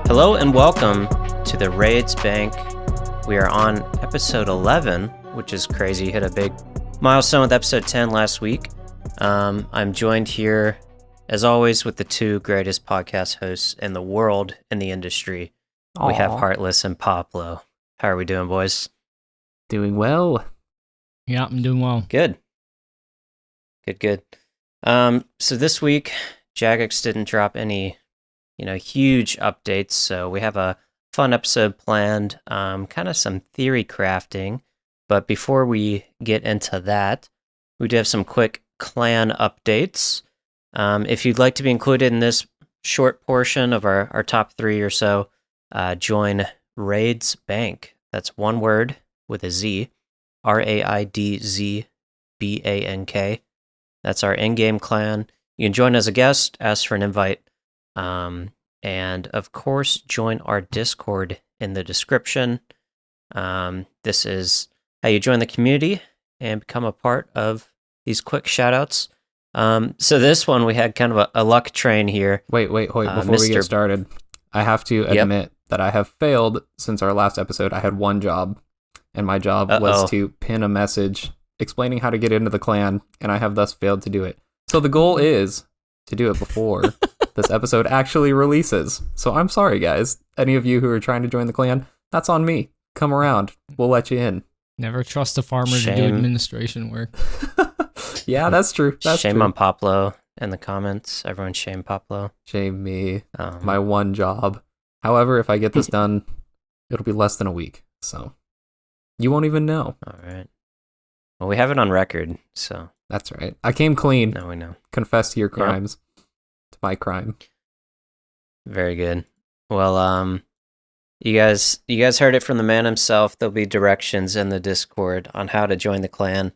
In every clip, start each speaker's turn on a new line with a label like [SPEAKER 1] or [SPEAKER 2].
[SPEAKER 1] Hello and welcome to the RaidzBank. We are on episode 11, which is crazy. Hit a big milestone with episode 10 last week. I'm joined here, as always, with the two greatest podcast hosts in the world in the industry. We have Heartless and Poplo. How are we doing, boys?
[SPEAKER 2] Doing well.
[SPEAKER 3] Yeah, I'm doing well.
[SPEAKER 1] Good. So this week, Jagex didn't drop any, huge updates. So we have a fun episode planned, kind of some theory crafting. But before we get into that, we do have some quick clan updates. If you'd like to be included in this short portion of our top three or so, join RaidzBank. That's one word with a Z, RaidzBank. That's our in-game clan. You can join as a guest, ask for an invite, and of course, join our Discord in the description. This is how you join the community and become a part of these quick shoutouts. So this one, we had kind of a luck train here.
[SPEAKER 2] Wait, Hoyt, before we get started, I have to admit that I have failed since our last episode. I had one job, and my job was to pin a message explaining how to get into the clan, and I have thus failed to do it. So the goal is to do it before this episode actually releases. So I'm sorry, guys. Any of you who are trying to join the clan, that's on me. Come around. We'll let you in.
[SPEAKER 3] Never trust a farmer to do administration work.
[SPEAKER 2] Yeah, that's true.
[SPEAKER 1] Shame on Poplo in the comments. Everyone shame Poplo.
[SPEAKER 2] Shame me. My one job. However, if I get this done, it'll be less than a week. So you won't even know.
[SPEAKER 1] All right. Well, we have it on record, so.
[SPEAKER 2] That's right. I came clean.
[SPEAKER 1] Now we know.
[SPEAKER 2] Confess to your crimes. To my crime.
[SPEAKER 1] Very good. Well, you guys heard it from the man himself. There'll be directions in the Discord on how to join the clan.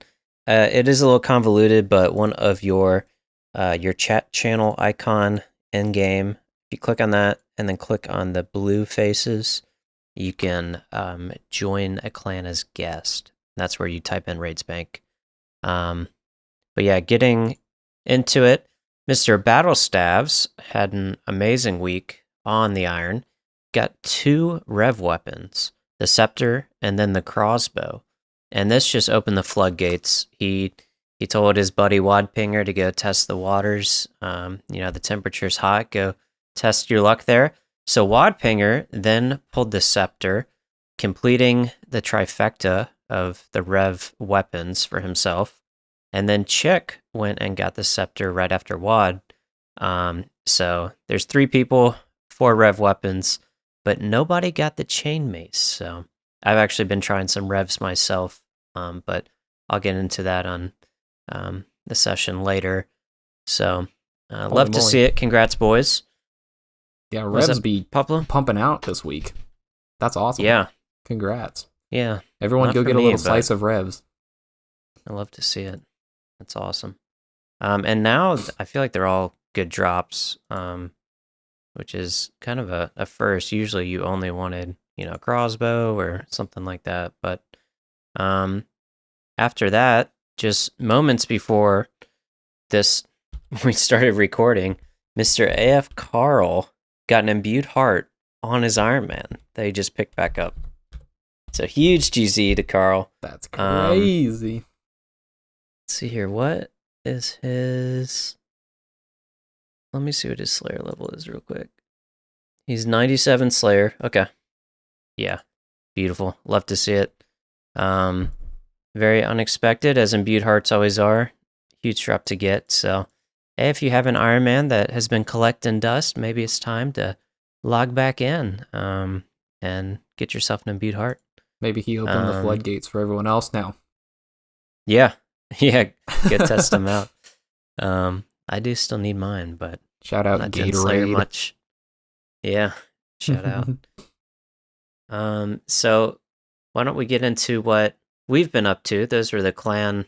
[SPEAKER 1] It is a little convoluted, but one of your chat channel icon in game, if you click on that and then click on the blue faces, you can join a clan as guest. That's where you type in RaidzBank. But yeah, getting into it, Mr. Battlestabs had an amazing week on the Iron. Got 2 Rev weapons, the Scepter and then the Crossbow. And this just opened the floodgates. He told his buddy Wadpinger to go test the waters. The temperature's hot, go test your luck there. So Wadpinger then pulled the Scepter, completing the trifecta of the Rev weapons for himself. And then Chick went and got the Scepter right after Wad. So there's 3 people, 4 Rev weapons, but nobody got the Chain Mace. So I've actually been trying some Revs myself, but I'll get into that on the session later. So love to see it. Congrats, boys.
[SPEAKER 2] Yeah, Revs be
[SPEAKER 1] Poplo?
[SPEAKER 2] Pumping out this week. That's awesome.
[SPEAKER 1] Yeah.
[SPEAKER 2] Congrats.
[SPEAKER 1] Yeah.
[SPEAKER 2] Everyone go get a little slice of Revs.
[SPEAKER 1] I love to see it. That's awesome. And now I feel like they're all good drops, which is kind of a first. Usually you only wanted, a crossbow or something like that. But after that, just moments before this, we started recording, Mr. AF Carl got an imbued heart on his Iron Man that he just picked back up. So huge GZ to Carl.
[SPEAKER 2] That's crazy.
[SPEAKER 1] Let's see here. What is his... Let me see what his Slayer level is real quick. He's 97 Slayer. Okay. Yeah. Beautiful. Love to see it. Very unexpected, as imbued hearts always are. Huge drop to get. So, if you have an Iron Man that has been collecting dust, maybe it's time to log back in and get yourself an imbued heart.
[SPEAKER 2] Maybe he opened the floodgates for everyone else now.
[SPEAKER 1] Yeah. Yeah. Go test them out. I do still need mine, but
[SPEAKER 2] shout out Gatorade.
[SPEAKER 1] Much. Yeah. Shout out. So why don't we get into what we've been up to? Those were the clan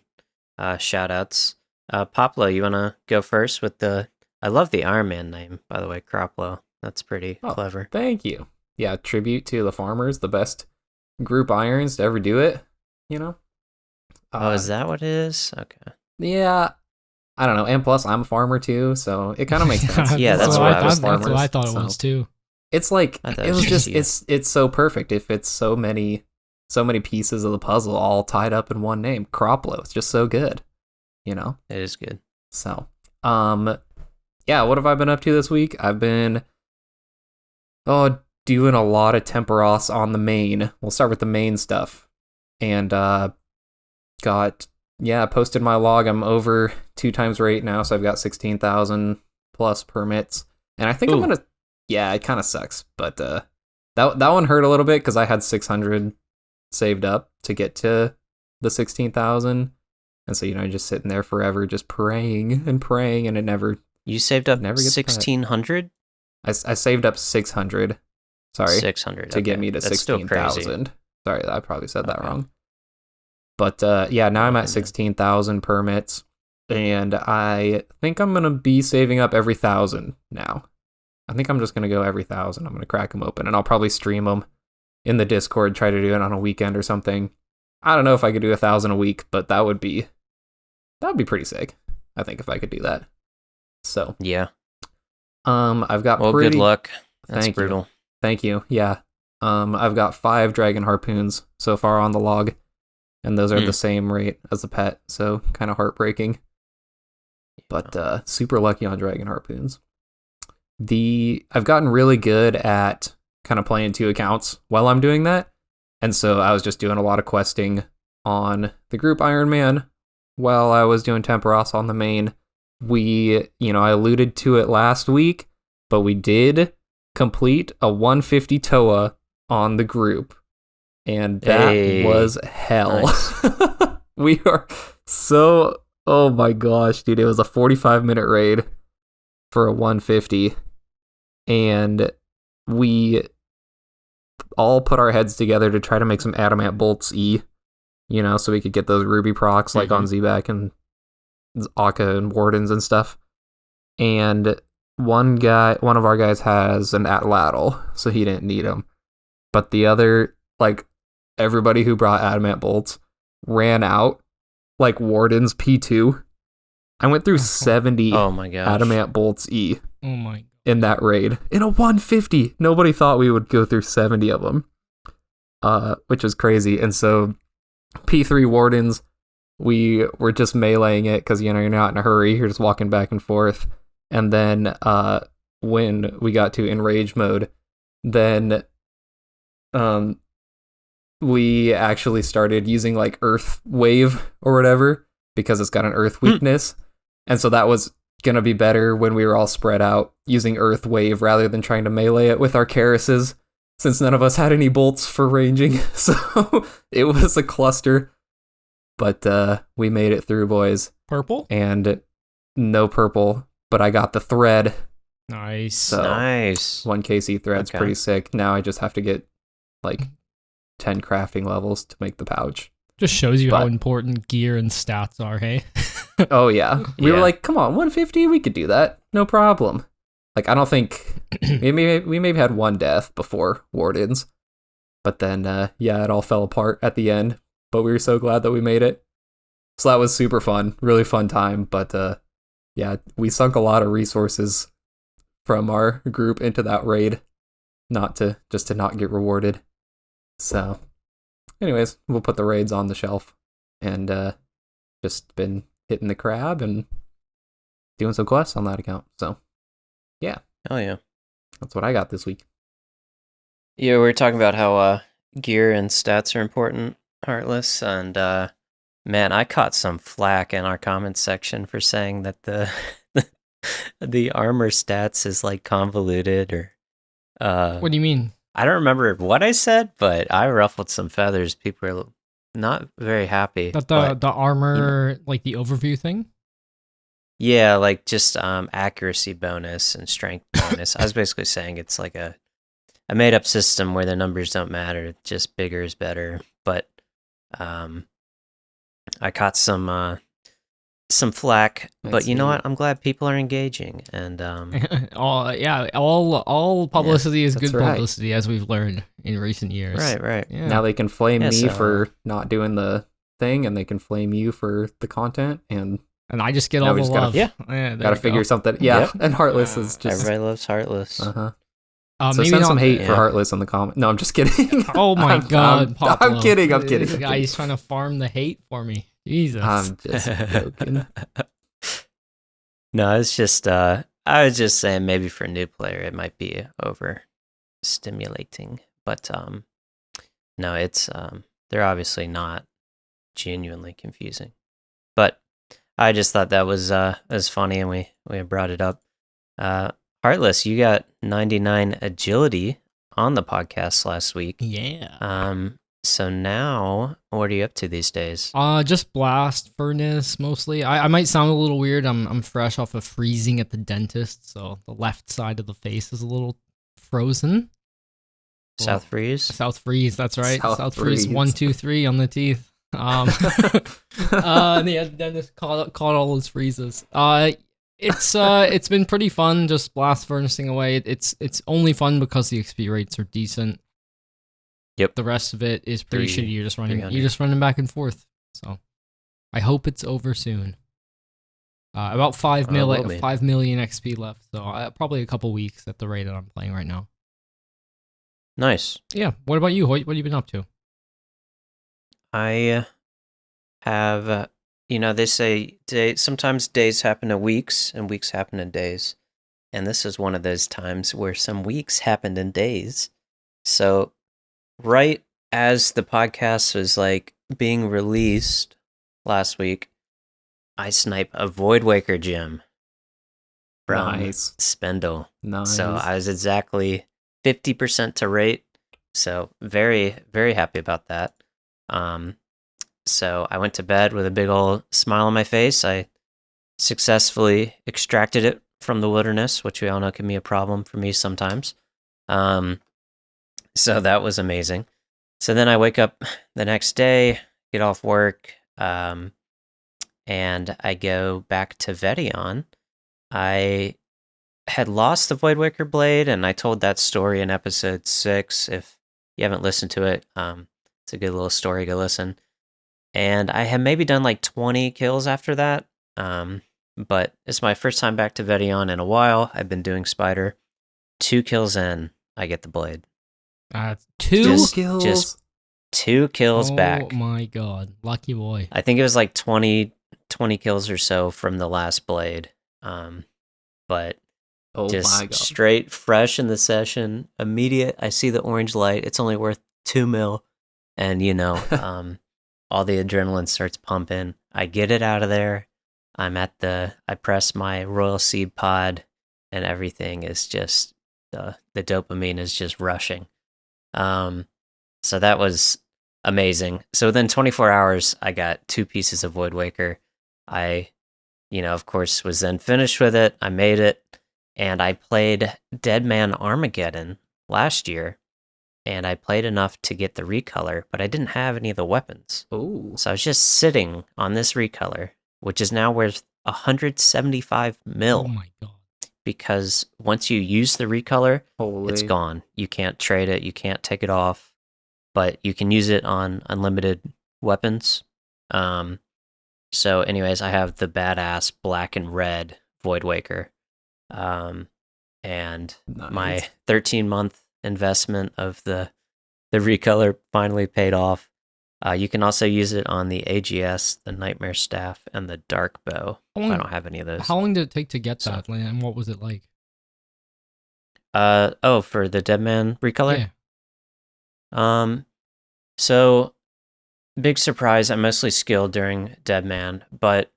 [SPEAKER 1] shout outs. Poplo, you want to go first with I love the Iron Man name, by the way, Croplo. That's pretty clever.
[SPEAKER 2] Thank you. Yeah, tribute to the farmers, the best group irons to ever do it,
[SPEAKER 1] is that what it is? Okay.
[SPEAKER 2] Yeah, I don't know. And plus, I'm a farmer too, so it kind of makes sense.
[SPEAKER 1] Yeah, that's
[SPEAKER 3] what
[SPEAKER 1] I was
[SPEAKER 3] That's what I thought it was too.
[SPEAKER 2] It's like it was just it's so perfect. It fits so many pieces of the puzzle all tied up in one name. Croplo. It's just so good. You know?
[SPEAKER 1] It is good.
[SPEAKER 2] So, yeah, what have I been up to this week? I've been doing a lot of Temperos on the main. We'll start with the main stuff. And posted my log. I'm over 2 times rate now, so I've got 16,000 plus permits. And I think I'm gonna it kind of sucks, but that one hurt a little bit because I had 600 saved up to get to the 16,000. And so, just sitting there forever, just praying, and it never...
[SPEAKER 1] You saved up 1,600?
[SPEAKER 2] I saved up 600. Sorry.
[SPEAKER 1] 600,
[SPEAKER 2] to get me to 16,000. Sorry, I probably said that wrong. But, now I'm at 16,000 permits, and I think I'm going to be saving up every 1,000 now. I think I'm just going to go every 1,000. I'm going to crack them open, and I'll probably stream them in the Discord, try to do it on a weekend or something. I don't know if I could do 1,000 a week, but that would be pretty sick. I think if I could do that. So
[SPEAKER 1] yeah.
[SPEAKER 2] I've got
[SPEAKER 1] good luck. That's brutal.
[SPEAKER 2] Thank you. Yeah. I've got 5 dragon harpoons so far on the log, and those are the same rate as the pet, so kind of heartbreaking. But super lucky on dragon harpoons. I've gotten really good at kind of playing 2 accounts while I'm doing that. And so I was just doing a lot of questing on the group Iron Man while I was doing Temperos on the main. I alluded to it last week, but we did complete a 150 TOA on the group. And that was hell. Nice. We are so... Oh my gosh, dude. It was a 45-minute raid for a 150. And we all put our heads together to try to make some adamant bolts E, so we could get those ruby procs like on Zback and Akka and Wardens and stuff. And one of our guys has an atlatl, so he didn't need them. But the other, everybody who brought adamant bolts ran out like Wardens P2. I went through 70 adamant bolts E.
[SPEAKER 3] Oh my God.
[SPEAKER 2] In that raid. In a 150. Nobody thought we would go through 70 of them. Which is crazy. And so P3 Wardens, we were just meleeing it because, you're not in a hurry. You're just walking back and forth. And then when we got to enrage mode, then we actually started using Earth Wave or whatever because it's got an Earth weakness. And so that was going to be better when we were all spread out using Earth Wave rather than trying to melee it with our Karases, since none of us had any bolts for ranging. So it was a cluster. But we made it through, boys.
[SPEAKER 3] Purple?
[SPEAKER 2] And no purple, but I got the thread.
[SPEAKER 3] Nice.
[SPEAKER 2] So
[SPEAKER 1] nice.
[SPEAKER 2] 1 KC thread's pretty sick. Now I just have to get 10 crafting levels to make the pouch.
[SPEAKER 3] Just shows you how important gear and stats are, hey?
[SPEAKER 2] Oh, yeah. We were like, come on, 150? We could do that. No problem. I don't think... we maybe had 1 death before Wardens. But then, it all fell apart at the end. But we were so glad that we made it. So that was super fun. Really fun time. But, we sunk a lot of resources from our group into that raid. To not get rewarded. So... Anyways, we'll put the raids on the shelf and just been hitting the crab and doing some quests on that account. So, yeah.
[SPEAKER 1] Oh, yeah.
[SPEAKER 2] That's what I got this week.
[SPEAKER 1] Yeah, we were talking about how gear and stats are important, Heartless, and man, I caught some flack in our comments section for saying that the armor stats is convoluted or...
[SPEAKER 3] what do you mean?
[SPEAKER 1] I don't remember what I said, but I ruffled some feathers. People are not very happy.
[SPEAKER 3] That the armor, the overview thing?
[SPEAKER 1] Yeah, just accuracy bonus and strength bonus. I was basically saying it's a made-up system where the numbers don't matter. Just bigger is better. But I caught some flack, but you know what? I'm glad people are engaging, and
[SPEAKER 3] all publicity is good publicity, as we've learned in recent years.
[SPEAKER 1] Right.
[SPEAKER 2] Yeah. Now they can flame me for not doing the thing, and they can flame you for the content, and
[SPEAKER 3] I just get all the love.
[SPEAKER 2] Gotta figure something. Yeah, yep. And Heartless is just
[SPEAKER 1] everybody loves Heartless.
[SPEAKER 2] So
[SPEAKER 3] maybe
[SPEAKER 2] send
[SPEAKER 3] not,
[SPEAKER 2] some hate for Heartless in the comment. No, I'm just kidding.
[SPEAKER 3] Oh my god,
[SPEAKER 2] I'm kidding.
[SPEAKER 3] This guy's trying to farm the hate for me. Jesus.
[SPEAKER 2] I'm just joking.
[SPEAKER 1] No, it's just I was just saying maybe for a new player it might be over stimulating, but no, it's they're obviously not genuinely confusing. But I just thought that was funny, and we brought it up. Heartless, you got 99 agility on the podcast last week.
[SPEAKER 3] Yeah.
[SPEAKER 1] So now, what are you up to these days?
[SPEAKER 3] Just blast furnace mostly. I might sound a little weird. I'm fresh off of freezing at the dentist, so the left side of the face is a little frozen.
[SPEAKER 1] South freeze.
[SPEAKER 3] That's right.
[SPEAKER 2] South
[SPEAKER 3] freeze.
[SPEAKER 2] freeze.
[SPEAKER 3] 1, 2, 3 on the teeth. The dentist caught all his freezes. It's been pretty fun just blast furnacing away. It's only fun because the XP rates are decent.
[SPEAKER 1] Yep.
[SPEAKER 3] The rest of it is pretty shitty. You're just running back and forth. So I hope it's over soon. About 5 million XP left, so probably a couple weeks at the rate that I'm playing right now.
[SPEAKER 1] Nice.
[SPEAKER 3] Yeah. What about you, Hoyt? What have you been up to?
[SPEAKER 1] I have, they say sometimes days happen in weeks and weeks happen in days. And this is one of those times where some weeks happened in days. So right as the podcast was like being released last week, I snipe a Voidwaker gem from Spindle.
[SPEAKER 2] Nice.
[SPEAKER 1] So I was exactly 50% to rate. So very, very happy about that. So I went to bed with a big old smile on my face. I successfully extracted it from the wilderness, which we all know can be a problem for me sometimes. So that was amazing. So then I wake up the next day, get off work, and I go back to Vedion. I had lost the Voidwaker blade, and I told that story in episode 6. If you haven't listened to it, it's a good little story. Go listen. And I had maybe done like 20 kills after that. But it's my first time back to Vedion in a while. I've been doing Spider. 2 kills in, I get the blade.
[SPEAKER 3] 2
[SPEAKER 2] kills?
[SPEAKER 1] Just 2 kills back.
[SPEAKER 3] Oh my god. Lucky boy.
[SPEAKER 1] I think it was like 20 kills or so from the last blade. But just straight fresh in the session, immediate. I see the orange light. It's only worth 2 mil. And, all the adrenaline starts pumping. I get it out of there. I press my Royal Seed pod, and everything is just, the dopamine is just rushing. So that was amazing. So within 24 hours, I got 2 pieces of Voidwaker. I, of course, was then finished with it. I made it, and I played Deadman Armageddon last year, and I played enough to get the recolor, but I didn't have any of the weapons.
[SPEAKER 2] Ooh.
[SPEAKER 1] So I was just sitting on this recolor, which is now worth 175 mil.
[SPEAKER 3] Oh my god.
[SPEAKER 1] Because once you use the recolor,
[SPEAKER 2] Holy.
[SPEAKER 1] It's gone. You can't trade it, you can't take it off, but you can use it on unlimited weapons. So anyways, I have the badass black and red Voidwaker. And
[SPEAKER 2] Nice.
[SPEAKER 1] my 13-month investment of the recolor finally paid off. You can also use it on the AGS, the Nightmare Staff, and the Dark Bow. I don't have any of those.
[SPEAKER 3] How long did it take to get that, and what was it like?
[SPEAKER 1] For the Deadman recolor? Yeah. So, big surprise, I'm mostly skilled during Deadman, but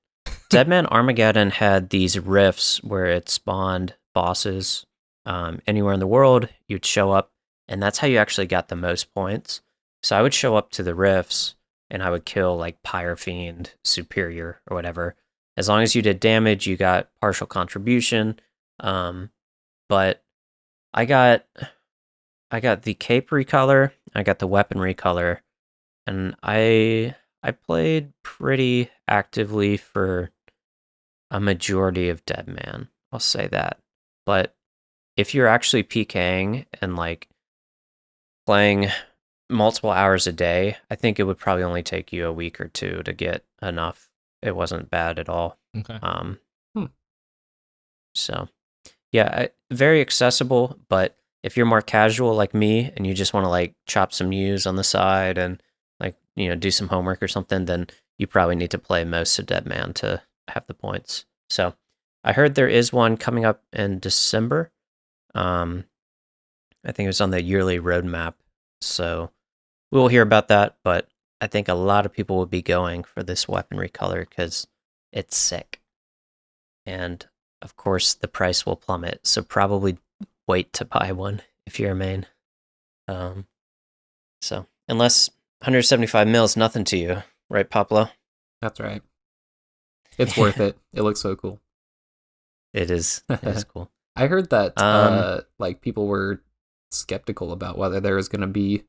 [SPEAKER 1] Deadman Armageddon had these rifts where it spawned bosses anywhere in the world. You'd show up, and that's how you actually got the most points. So I would show up to the rifts, and I would kill like Pyrofiend, Superior, or whatever. As long as you did damage, you got partial contribution. But I got the cape recolor, I got the weapon recolor, and I played pretty actively for a majority of Deadman. I'll say that. But if you're actually PKing and like playing multiple hours a day, I think it would probably only take you a week or 2 to get enough. It wasn't bad at all.
[SPEAKER 3] Okay.
[SPEAKER 1] So yeah, very accessible, but if you're more casual like me and you just want to like chop some news on the side and like, do some homework or something, then you probably need to play most of Dead Man to have the points. So I heard there is one coming up in December. I think it was on the yearly roadmap. So we'll hear about that, but I think a lot of people will be going for this weaponry color because it's sick. And of course, the price will plummet. So probably wait to buy one if you're a main. So unless 175 mil is nothing to you, right, Poplo?
[SPEAKER 2] That's right. It's worth it. It looks so cool.
[SPEAKER 1] It is. It is cool.
[SPEAKER 2] I heard that like people were skeptical about whether there was going to be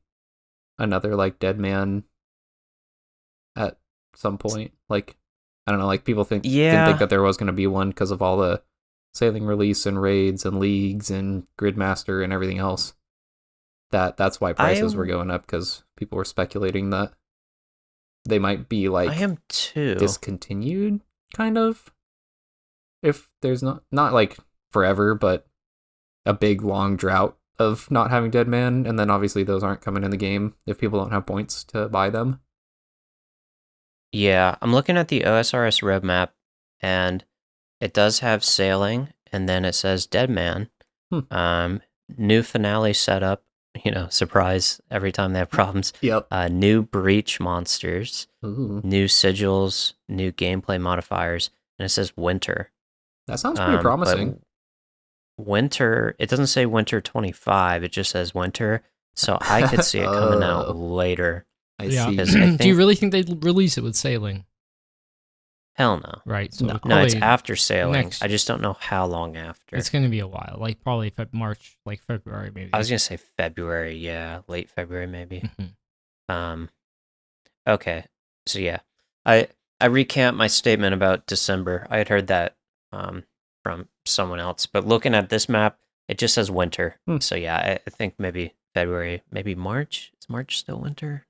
[SPEAKER 2] another like Dead Man at some point. Like, I don't know, like people didn't think that there was going to be one because of all the sailing release and raids and leagues and Gridmaster and everything else. That's why prices were going up, because people were speculating that they might be like
[SPEAKER 1] I am too
[SPEAKER 2] discontinued, kind of. If there's not like forever, but a big long drought of not having Dead Man, and then obviously those aren't coming in the game if people don't have points to buy them.
[SPEAKER 1] Yeah, I'm looking at the OSRS roadmap, and it does have sailing, and then it says Dead Man. New finale setup. Surprise every time they have problems.
[SPEAKER 2] Yep.
[SPEAKER 1] New breach monsters.
[SPEAKER 2] Ooh.
[SPEAKER 1] New sigils. New gameplay modifiers, and it says winter.
[SPEAKER 2] That sounds pretty promising.
[SPEAKER 1] Winter. It doesn't say winter 25. It just says winter. So I could see it coming out later.
[SPEAKER 2] I see.
[SPEAKER 3] Do you really think they'd release it with sailing?
[SPEAKER 1] Hell no.
[SPEAKER 3] Right. So
[SPEAKER 1] No, it's after sailing. I just don't know how long after.
[SPEAKER 3] It's going to be a while, like probably March, like February maybe.
[SPEAKER 1] I was going to say February, yeah, late February maybe. Okay. So yeah. I recant my statement about December. I had heard that from someone else, but looking at this map, it just says winter. So yeah, I think maybe February, maybe March. Is March still winter?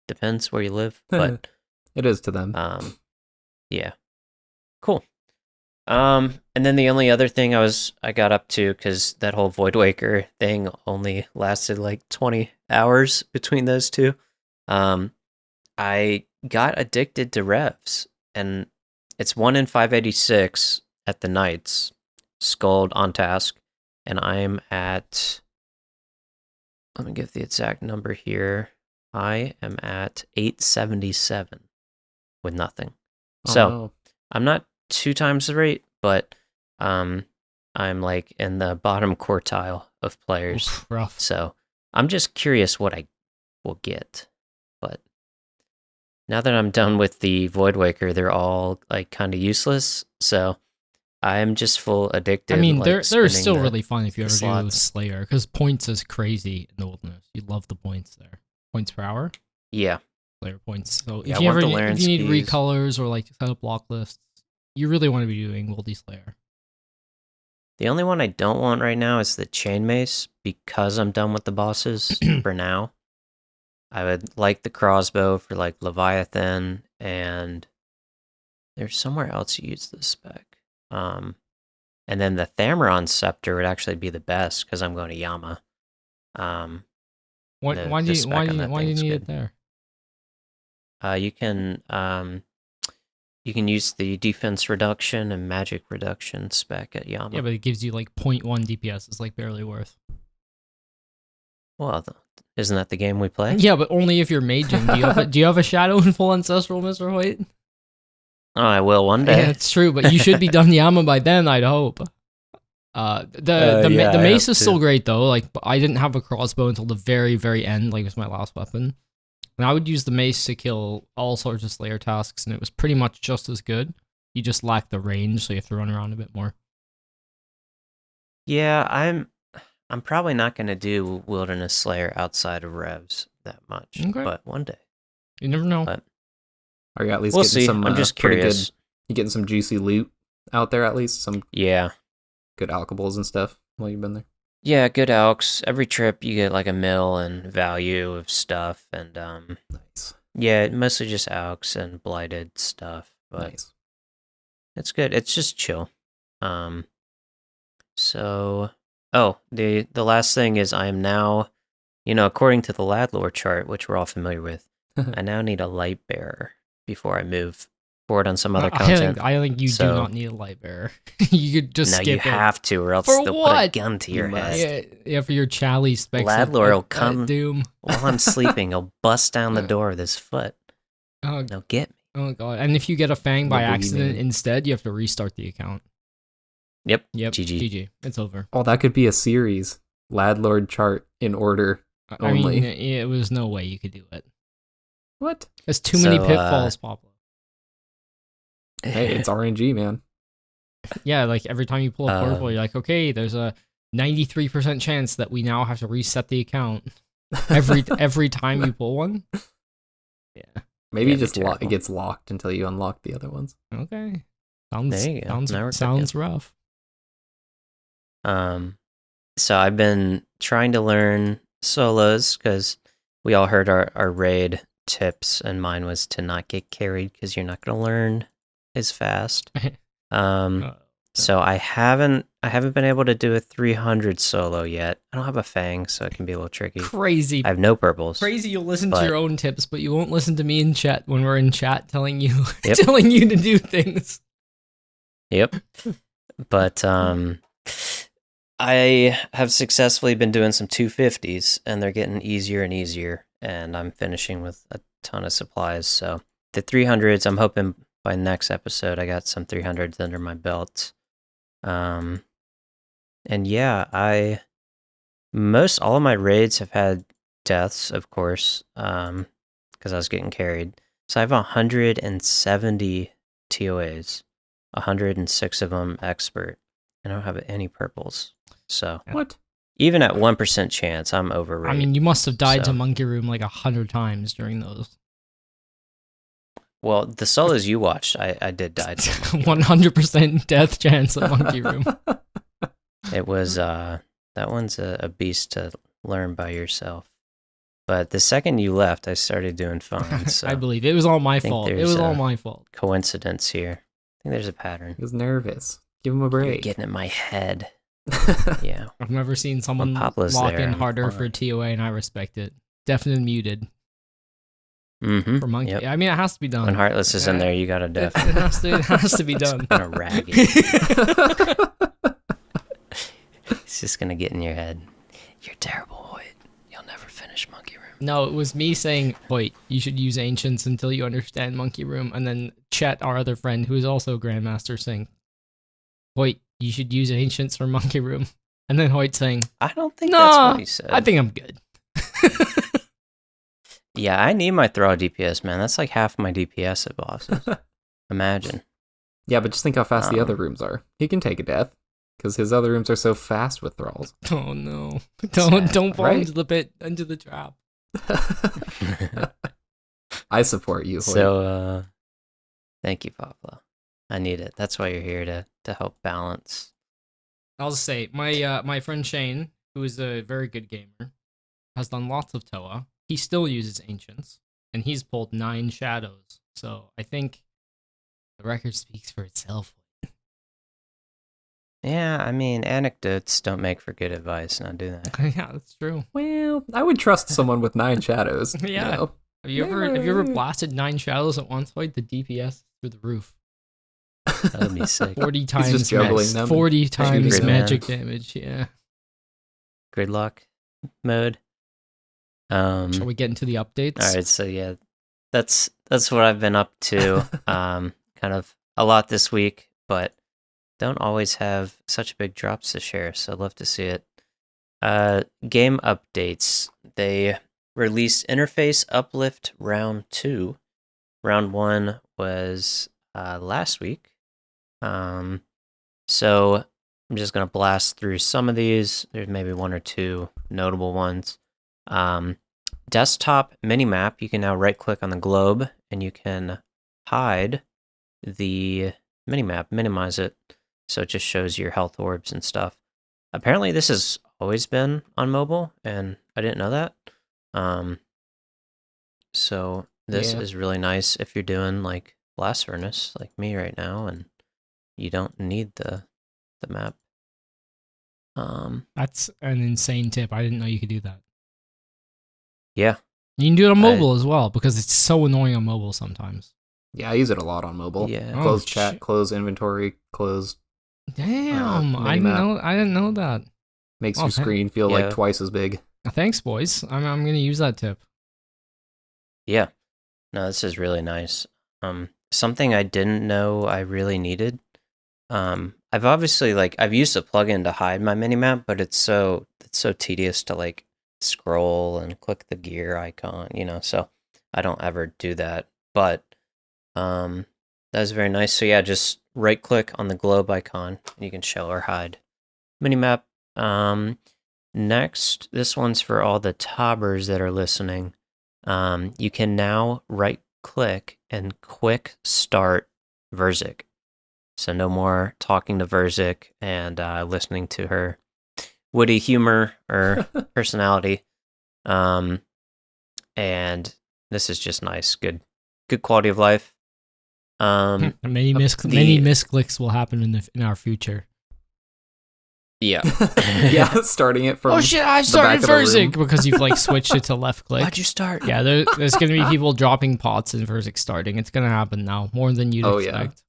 [SPEAKER 1] Depends where you live, but
[SPEAKER 2] it is to them.
[SPEAKER 1] Yeah. Cool. And then the only other thing I got up to, because that whole Voidwaker thing only lasted like 20 hours between those two, I got addicted to Revs, and it's 1 in 586 at the nights, Sculled on task, and I'm at, let me give the exact number here, I am at 877 with nothing. So I'm not 2 times the rate, but I'm like in the bottom quartile of players.
[SPEAKER 3] Oof, rough.
[SPEAKER 1] So I'm just curious what I will get. But now that I'm done with the Voidwaker, they're all like kind of useless. So I'm just full addicted.
[SPEAKER 3] I mean, they're still really fun if you ever do Slayer, because points is crazy in the wilderness. You love the points there. Points per hour?
[SPEAKER 1] Yeah.
[SPEAKER 3] Player points. So
[SPEAKER 1] yeah,
[SPEAKER 3] if you need recolors or like set up block lists, you really want to be doing Wildy Slayer.
[SPEAKER 1] The only one I don't want right now is the Chain Mace, because I'm done with the bosses for now. I would like the crossbow for like Leviathan, and there's somewhere else you use this spec. And then the Thamron Scepter would actually be the best because I'm going to Yama.
[SPEAKER 3] Why do you need it there?
[SPEAKER 1] You can use the defense reduction and magic reduction spec at Yama.
[SPEAKER 3] Yeah, but it gives you like 0.1 DPS. It's like barely worth.
[SPEAKER 1] Well, isn't that the game we play?
[SPEAKER 3] Yeah, but only if you're maging. Do you have a Shadow in full Ancestral, Mr. Hoyt?
[SPEAKER 1] Oh, I will one day.
[SPEAKER 3] Yeah, it's true, but you should be done Yama by then, I'd hope. The mace is still great though. Like, I didn't have a crossbow until the very, very end. Like, it was my last weapon. And I would use the mace to kill all sorts of Slayer tasks, and it was pretty much just as good. You just lack the range, so you have to run around a bit more.
[SPEAKER 1] Yeah, I'm probably not going to do Wilderness Slayer outside of Revs that much, but one day.
[SPEAKER 3] You never know.
[SPEAKER 1] But
[SPEAKER 2] are you at least getting some?
[SPEAKER 1] I'm just curious.
[SPEAKER 2] You getting some juicy loot out there at least? Some good alchables and stuff while you've been there.
[SPEAKER 1] Yeah, good alks. Every trip you get like a mil and value of stuff, and
[SPEAKER 2] nice.
[SPEAKER 1] Yeah, mostly just alks and blighted stuff, but
[SPEAKER 2] nice.
[SPEAKER 1] It's good. It's just chill. So Oh, the last thing is I am now, according to the Ladlore chart, which we're all familiar with, I now need a light bearer before I move forward on some other content.
[SPEAKER 3] I think you do not need a light bearer. You could just skip it.
[SPEAKER 1] No, you have to, or else they'll put a gun to your head.
[SPEAKER 3] Yeah, for your Chally specs.
[SPEAKER 1] Ladlore will come
[SPEAKER 3] Doom.
[SPEAKER 1] while I'm sleeping. He'll bust down the door with his foot. They'll get me.
[SPEAKER 3] Oh god! And if you get a fang by accident instead, you have to restart the account.
[SPEAKER 1] Yep.
[SPEAKER 3] GG. It's over.
[SPEAKER 2] Oh, that could be a series. Ladlord chart in order only.
[SPEAKER 3] I mean, it was no way you could do it.
[SPEAKER 2] What?
[SPEAKER 3] There's too many pitfalls, Poplo.
[SPEAKER 2] Hey, it's RNG, man.
[SPEAKER 3] Yeah, like every time you pull a purple, you're like, okay, there's a 93% chance that we now have to reset the account. Every time you pull one. Yeah.
[SPEAKER 2] Maybe it gets locked until you unlock the other ones.
[SPEAKER 3] Okay. Sounds rough.
[SPEAKER 1] So I've been trying to learn solos because we all heard our raid tips, and mine was to not get carried because you're not going to learn as fast. So I haven't been able to do a 300 solo yet. I don't have a fang, so it can be a little tricky.
[SPEAKER 3] Crazy.
[SPEAKER 1] I have no purples.
[SPEAKER 3] Crazy. You'll listen to your own tips, but you won't listen to me in chat when we're in chat telling you telling you to do things.
[SPEAKER 1] Yep. But I have successfully been doing some 250s, and they're getting easier and easier, and I'm finishing with a ton of supplies. So the 300s, I'm hoping by next episode I got some 300s under my belt. And yeah, all of my raids have had deaths, of course, because I was getting carried. So I have 170 TOAs, 106 of them expert. I don't have any purples. So
[SPEAKER 2] what?
[SPEAKER 1] Even at 1% chance, I'm overrated.
[SPEAKER 3] I mean, you must have died to Monkey Room like 100 times during those.
[SPEAKER 1] Well, the solos you watched, I did die to
[SPEAKER 3] 100% death chance at Monkey Room.
[SPEAKER 1] It was that one's a beast to learn by yourself. But the second you left, I started doing fine. So
[SPEAKER 3] I believe it was all my fault. It was all my fault.
[SPEAKER 1] Coincidence here. I think there's a pattern.
[SPEAKER 2] He was nervous. Give him a break.
[SPEAKER 1] You're getting in my head. Yeah.
[SPEAKER 3] I've never seen someone lock in harder for TOA, and I respect it. Definitely muted.
[SPEAKER 1] Mm-hmm.
[SPEAKER 3] For Monkey. Yep. I mean, it has to be done.
[SPEAKER 1] When Heartless is in there, you gotta def.
[SPEAKER 3] It has to be done.
[SPEAKER 1] Gonna rag it. It's just gonna get in your head. You're terrible, Hoyt. You'll never finish Monkey Room.
[SPEAKER 3] No, it was me saying, Hoyt, you should use Ancients until you understand Monkey Room, and then Chet, our other friend, who is also Grandmaster, saying, Hoyt, you should use Ancients for Monkey Room. And then Hoyt saying,
[SPEAKER 1] I don't think that's what he said.
[SPEAKER 3] I think I'm good.
[SPEAKER 1] Yeah, I need my Thrall DPS, man. That's like half my DPS at bosses. Imagine.
[SPEAKER 2] Yeah, but just think how fast the other rooms are. He can take a death, because his other rooms are so fast with Thralls.
[SPEAKER 3] Oh no. Don't fall into the trap.
[SPEAKER 2] I support you, Hoyt.
[SPEAKER 1] So, thank you, Pablo. I need it. That's why you're here, to help balance.
[SPEAKER 3] I'll just say, my friend Shane, who is a very good gamer, has done lots of Toa. He still uses Ancients, and he's pulled 9 Shadows. So I think the record speaks for itself.
[SPEAKER 1] Yeah, I mean, anecdotes don't make for good advice, now do they?
[SPEAKER 3] Yeah, that's true.
[SPEAKER 2] Well, I would trust someone with 9 shadows.
[SPEAKER 3] Yeah.
[SPEAKER 2] You know?
[SPEAKER 3] Have you ever blasted 9 shadows at once? Like the DPS through the roof.
[SPEAKER 1] That would be sick.
[SPEAKER 3] 40 times
[SPEAKER 2] just juggling them
[SPEAKER 3] 40 times magic damage, yeah.
[SPEAKER 1] Gridlock mode.
[SPEAKER 3] Shall we get into the updates?
[SPEAKER 1] All right, so yeah, that's what I've been up to. Kind of a lot this week, but don't always have such big drops to share, so I'd love to see it. Game updates. They released Interface Uplift Round 2. Round 1 was last week. So I'm just going to blast through some of these. There's maybe 1 or 2 notable ones. Desktop minimap, you can now right-click on the globe, and you can hide the minimap, minimize it, so it just shows your health orbs and stuff. Apparently this has always been on mobile, and I didn't know that. So this is really nice if you're doing like Blast Furnace, like me right now, and you don't need the map.
[SPEAKER 3] That's an insane tip. I didn't know you could do that.
[SPEAKER 1] Yeah.
[SPEAKER 3] You can do it on mobile as well, because it's so annoying on mobile sometimes.
[SPEAKER 2] Yeah, I use it a lot on mobile.
[SPEAKER 1] Yeah.
[SPEAKER 2] Close chat, close inventory, close.
[SPEAKER 3] Damn, I didn't know that.
[SPEAKER 2] Makes your screen feel like twice as big.
[SPEAKER 3] Thanks, boys. I'm gonna use that tip.
[SPEAKER 1] Yeah. No, this is really nice. Something I didn't know I really needed. I've obviously I've used a plugin to hide my minimap, but it's so tedious to scroll and click the gear icon, so I don't ever do that. But that's very nice. So yeah, just right click on the globe icon and you can show or hide minimap. Next, this one's for all the tobbers that are listening. You can now right click and quick start Verzik. So no more talking to Verzik and listening to her witty humor or personality. And this is just nice, good quality of life.
[SPEAKER 3] Many misclicks will happen in our future.
[SPEAKER 1] Yeah.
[SPEAKER 2] Yeah, starting it from.
[SPEAKER 3] Oh shit! I started Verzik because you've switched it to left click.
[SPEAKER 1] Why'd you start?
[SPEAKER 3] Yeah, there's gonna be people dropping pots and Verzik starting. It's gonna happen now more than you'd expect.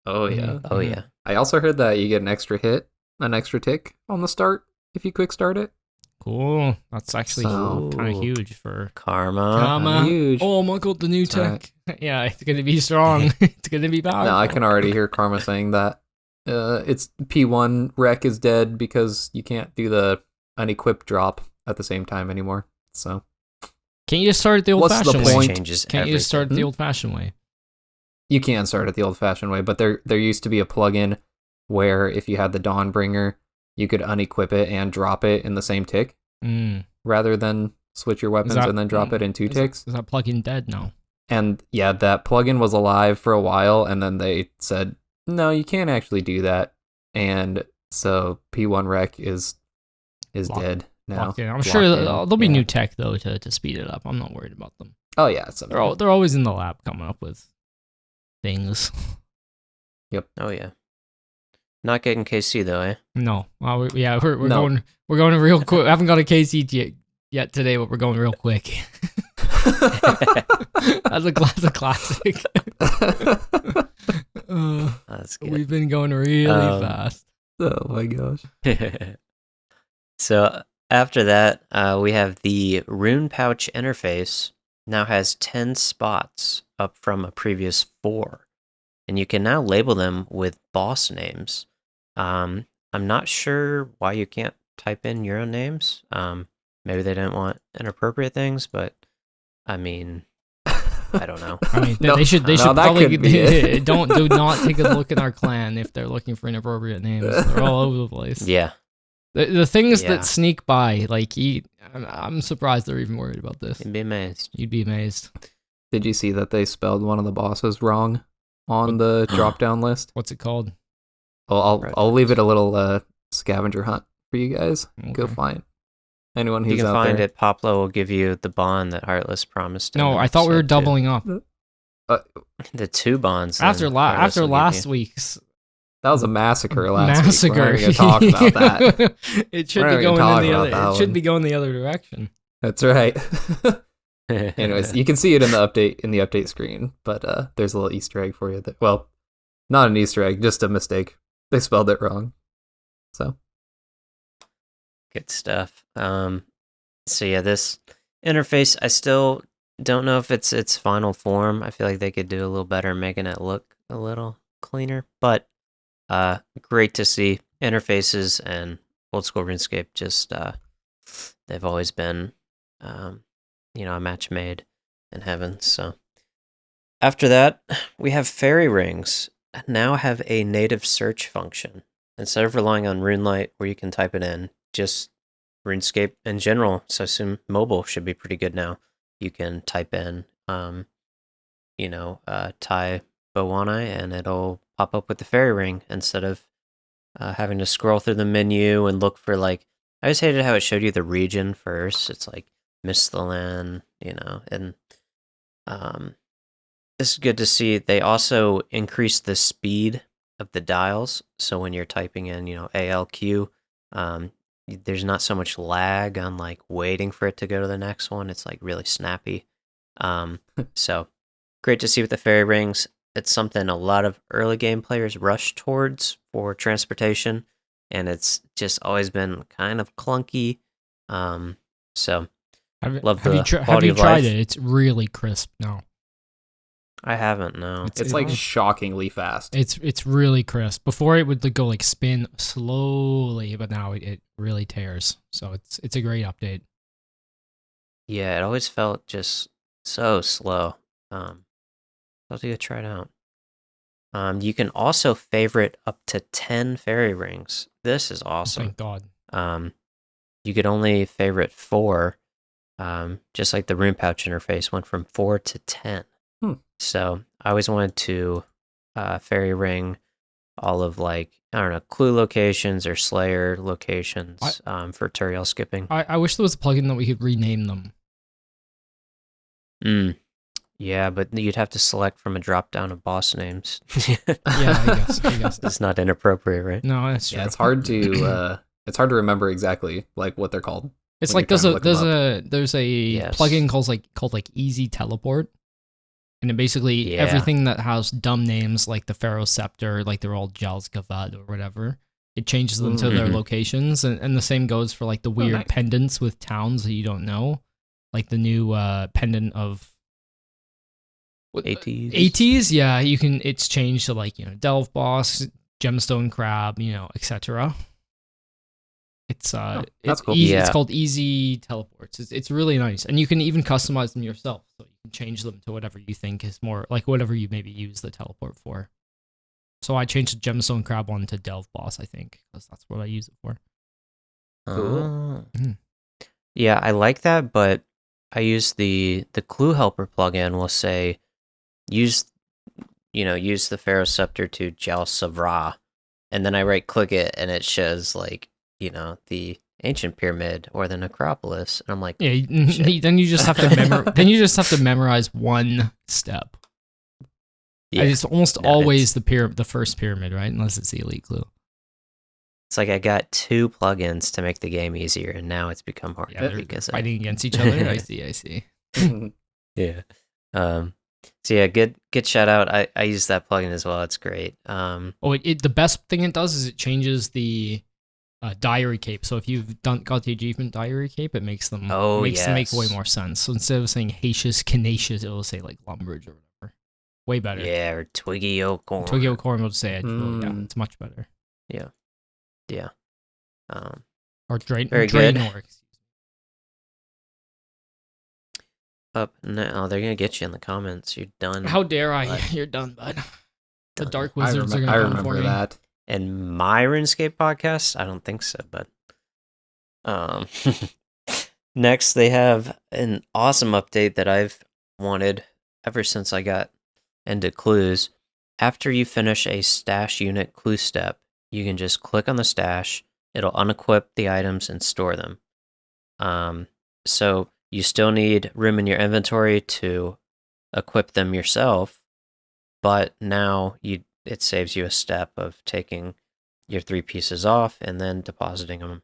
[SPEAKER 2] Oh yeah.
[SPEAKER 3] Mm-hmm.
[SPEAKER 1] Oh yeah.
[SPEAKER 2] I also heard that you get an extra tick on the start if you quick start it.
[SPEAKER 3] Cool. That's actually kind of huge for
[SPEAKER 1] karma.
[SPEAKER 2] Huge.
[SPEAKER 3] Oh my god, the new tech. Right. Yeah, it's gonna be strong. It's gonna be powerful.
[SPEAKER 2] No, I can already hear Karma saying that. It's P1 rec is dead because you can't do the unequip drop at the same time anymore. So
[SPEAKER 3] can't you just start it the old-fashioned way?
[SPEAKER 1] Can't
[SPEAKER 3] you just start it the old-fashioned way?
[SPEAKER 2] You can start it the old-fashioned way, but there used to be a plugin where if you had the Dawnbringer, you could unequip it and drop it in the same tick, rather than switch your weapons and then drop it in 2 ticks.
[SPEAKER 3] Is that plugin dead now?
[SPEAKER 2] And yeah, that plugin was alive for a while, and then they said, no, you can't actually do that. And so P1 Rec is dead now.
[SPEAKER 3] I'm sure there'll be new tech, though, to speed it up. I'm not worried about them.
[SPEAKER 2] Oh, yeah.
[SPEAKER 3] They're always in the lab coming up with things.
[SPEAKER 2] Yep.
[SPEAKER 1] Oh, yeah. Not getting KC, though, eh?
[SPEAKER 3] No. We're going real quick. I haven't got a KC yet today, but we're going real quick. That's a classic.
[SPEAKER 1] That's good.
[SPEAKER 3] We've been going really fast.
[SPEAKER 2] Oh my gosh.
[SPEAKER 1] So after that, we have the Rune Pouch interface now has 10 spots up from a previous 4. And you can now label them with boss names. I'm not sure why you can't type in your own names. Maybe they didn't want inappropriate things, but I mean, I don't know.
[SPEAKER 3] I mean, they should probably do not take a look at our clan if they're looking for inappropriate names. They're all over the place.
[SPEAKER 1] Yeah.
[SPEAKER 3] The things that sneak by, I'm surprised they're even worried about this.
[SPEAKER 1] You'd be amazed.
[SPEAKER 2] Did you see that they spelled one of the bosses wrong on the drop-down list?
[SPEAKER 3] What's it called?
[SPEAKER 2] Well, I'll leave it a little scavenger hunt for you guys. Okay. Go find anyone who's out there.
[SPEAKER 1] You can find it. Poplo will give you the bond that Heartless promised.
[SPEAKER 3] No, I thought we were doubling up.
[SPEAKER 1] The 2 bonds.
[SPEAKER 3] After last week's.
[SPEAKER 2] That was a massacre last week. We're not going to talk about that.
[SPEAKER 3] It should be going in the other. It should be going the other direction.
[SPEAKER 2] That's right. Anyways, you can see it in the update screen, but there's a little Easter egg for you. Well, not an Easter egg, just a mistake. They spelled it wrong. So
[SPEAKER 1] good stuff. So yeah, this interface, I still don't know if it's its final form. I feel like they could do a little better making it look a little cleaner, but great to see. Interfaces and Old School RuneScape just they've always been a match made in heaven. So after that, we have fairy rings now have a native search function instead of relying on RuneLite where you can type it in. Just RuneScape in general, so I assume mobile should be pretty good now. You can type in Tai Bowanai and it'll pop up with the fairy ring instead of having to scroll through the menu and look for I always hated how it showed you the region first. It's Misthalin, and this is good to see. They also increase the speed of the dials, so when you're typing in, ALQ, There's not so much lag on like waiting for it to go to the next one. It's like really snappy. So great to see with the fairy rings. It's something a lot of early game players rush towards for transportation, and it's just always been kind of clunky. So love the quality of life.
[SPEAKER 3] Have you tried it? It's really crisp now.
[SPEAKER 1] I haven't, no.
[SPEAKER 2] It's like shockingly fast.
[SPEAKER 3] It's really crisp. Before it would go like spin slowly, but now it really tears. So it's a great update.
[SPEAKER 1] Yeah, it always felt just so slow. I'll have to go try it out. You can also favorite up to 10 fairy rings. This is awesome.
[SPEAKER 3] Thank God.
[SPEAKER 1] You could only favorite 4. Just like the rune pouch interface went from 4 to 10. So I always wanted to fairy ring all of like, I don't know, clue locations or slayer locations for tutorial skipping.
[SPEAKER 3] I wish there was a plugin that we could rename them.
[SPEAKER 1] Yeah, but you'd have to select from a drop down of boss names.
[SPEAKER 3] Yeah, I guess.
[SPEAKER 1] It's not inappropriate, right?
[SPEAKER 3] No, that's true.
[SPEAKER 2] Yeah, it's hard to remember exactly like what they're called.
[SPEAKER 3] It's like there's a
[SPEAKER 1] Yes.
[SPEAKER 3] plugin called Easy Teleport. And it basically everything that has dumb names like the Pharaoh Scepter, like they're all Jalskavad or whatever, it changes them to their locations. And the same goes for like the weird pendants with towns that you don't know. Like the new pendant of ATs, yeah, it's changed to like, Delve Boss, Gemstone Crab, etc. It's
[SPEAKER 2] that's cool.
[SPEAKER 3] Easy, it's called Easy Teleports. It's really nice, and you can even customize them yourself. So you can change them to whatever you think is more like whatever you maybe use the teleport for. So I changed the Gemstone Crab one to Delve Boss, I think, because that's what I use it for.
[SPEAKER 1] Cool. Yeah, I like that, but I use the Clue Helper plugin. Will say use the Pharaoh Scepter to Jalsavra, and then I right click it, and it shows like, the ancient pyramid or the necropolis. And I'm like,
[SPEAKER 3] yeah, then you just have to memorize one step. Yeah, it's almost always the first pyramid, right? Unless it's the elite clue.
[SPEAKER 1] It's like I got 2 plugins to make the game easier, and now it's become harder because
[SPEAKER 3] fighting against each other. I see.
[SPEAKER 1] Yeah. So yeah, good shout out. I use that plugin as well. It's great.
[SPEAKER 3] The best thing it does is it changes the diary cape. So if you've got the achievement diary cape, it makes them make way more sense. So instead of saying Hacius Canacious, it will say like Lumbridge or whatever. Way better.
[SPEAKER 1] Yeah, or Twiggy Oakhorn.
[SPEAKER 3] Twiggy Oakhorn will say it. Yeah, it's much better.
[SPEAKER 1] Yeah.
[SPEAKER 3] Or
[SPEAKER 1] very
[SPEAKER 3] Draenor.
[SPEAKER 1] good. Up now, they're gonna get you in the comments. You're done.
[SPEAKER 3] How dare I? Bud. You're done, bud. The Dark Wizards are gonna come for me.
[SPEAKER 2] That.
[SPEAKER 1] And my RuneScape podcast? I don't think so, but next they have an awesome update that I've wanted ever since I got into clues. After you finish a stash unit clue step, you can just click on the stash, it'll unequip the items and store them. So you still need room in your inventory to equip them yourself, but now it saves you a step of taking your 3 pieces off and then depositing them.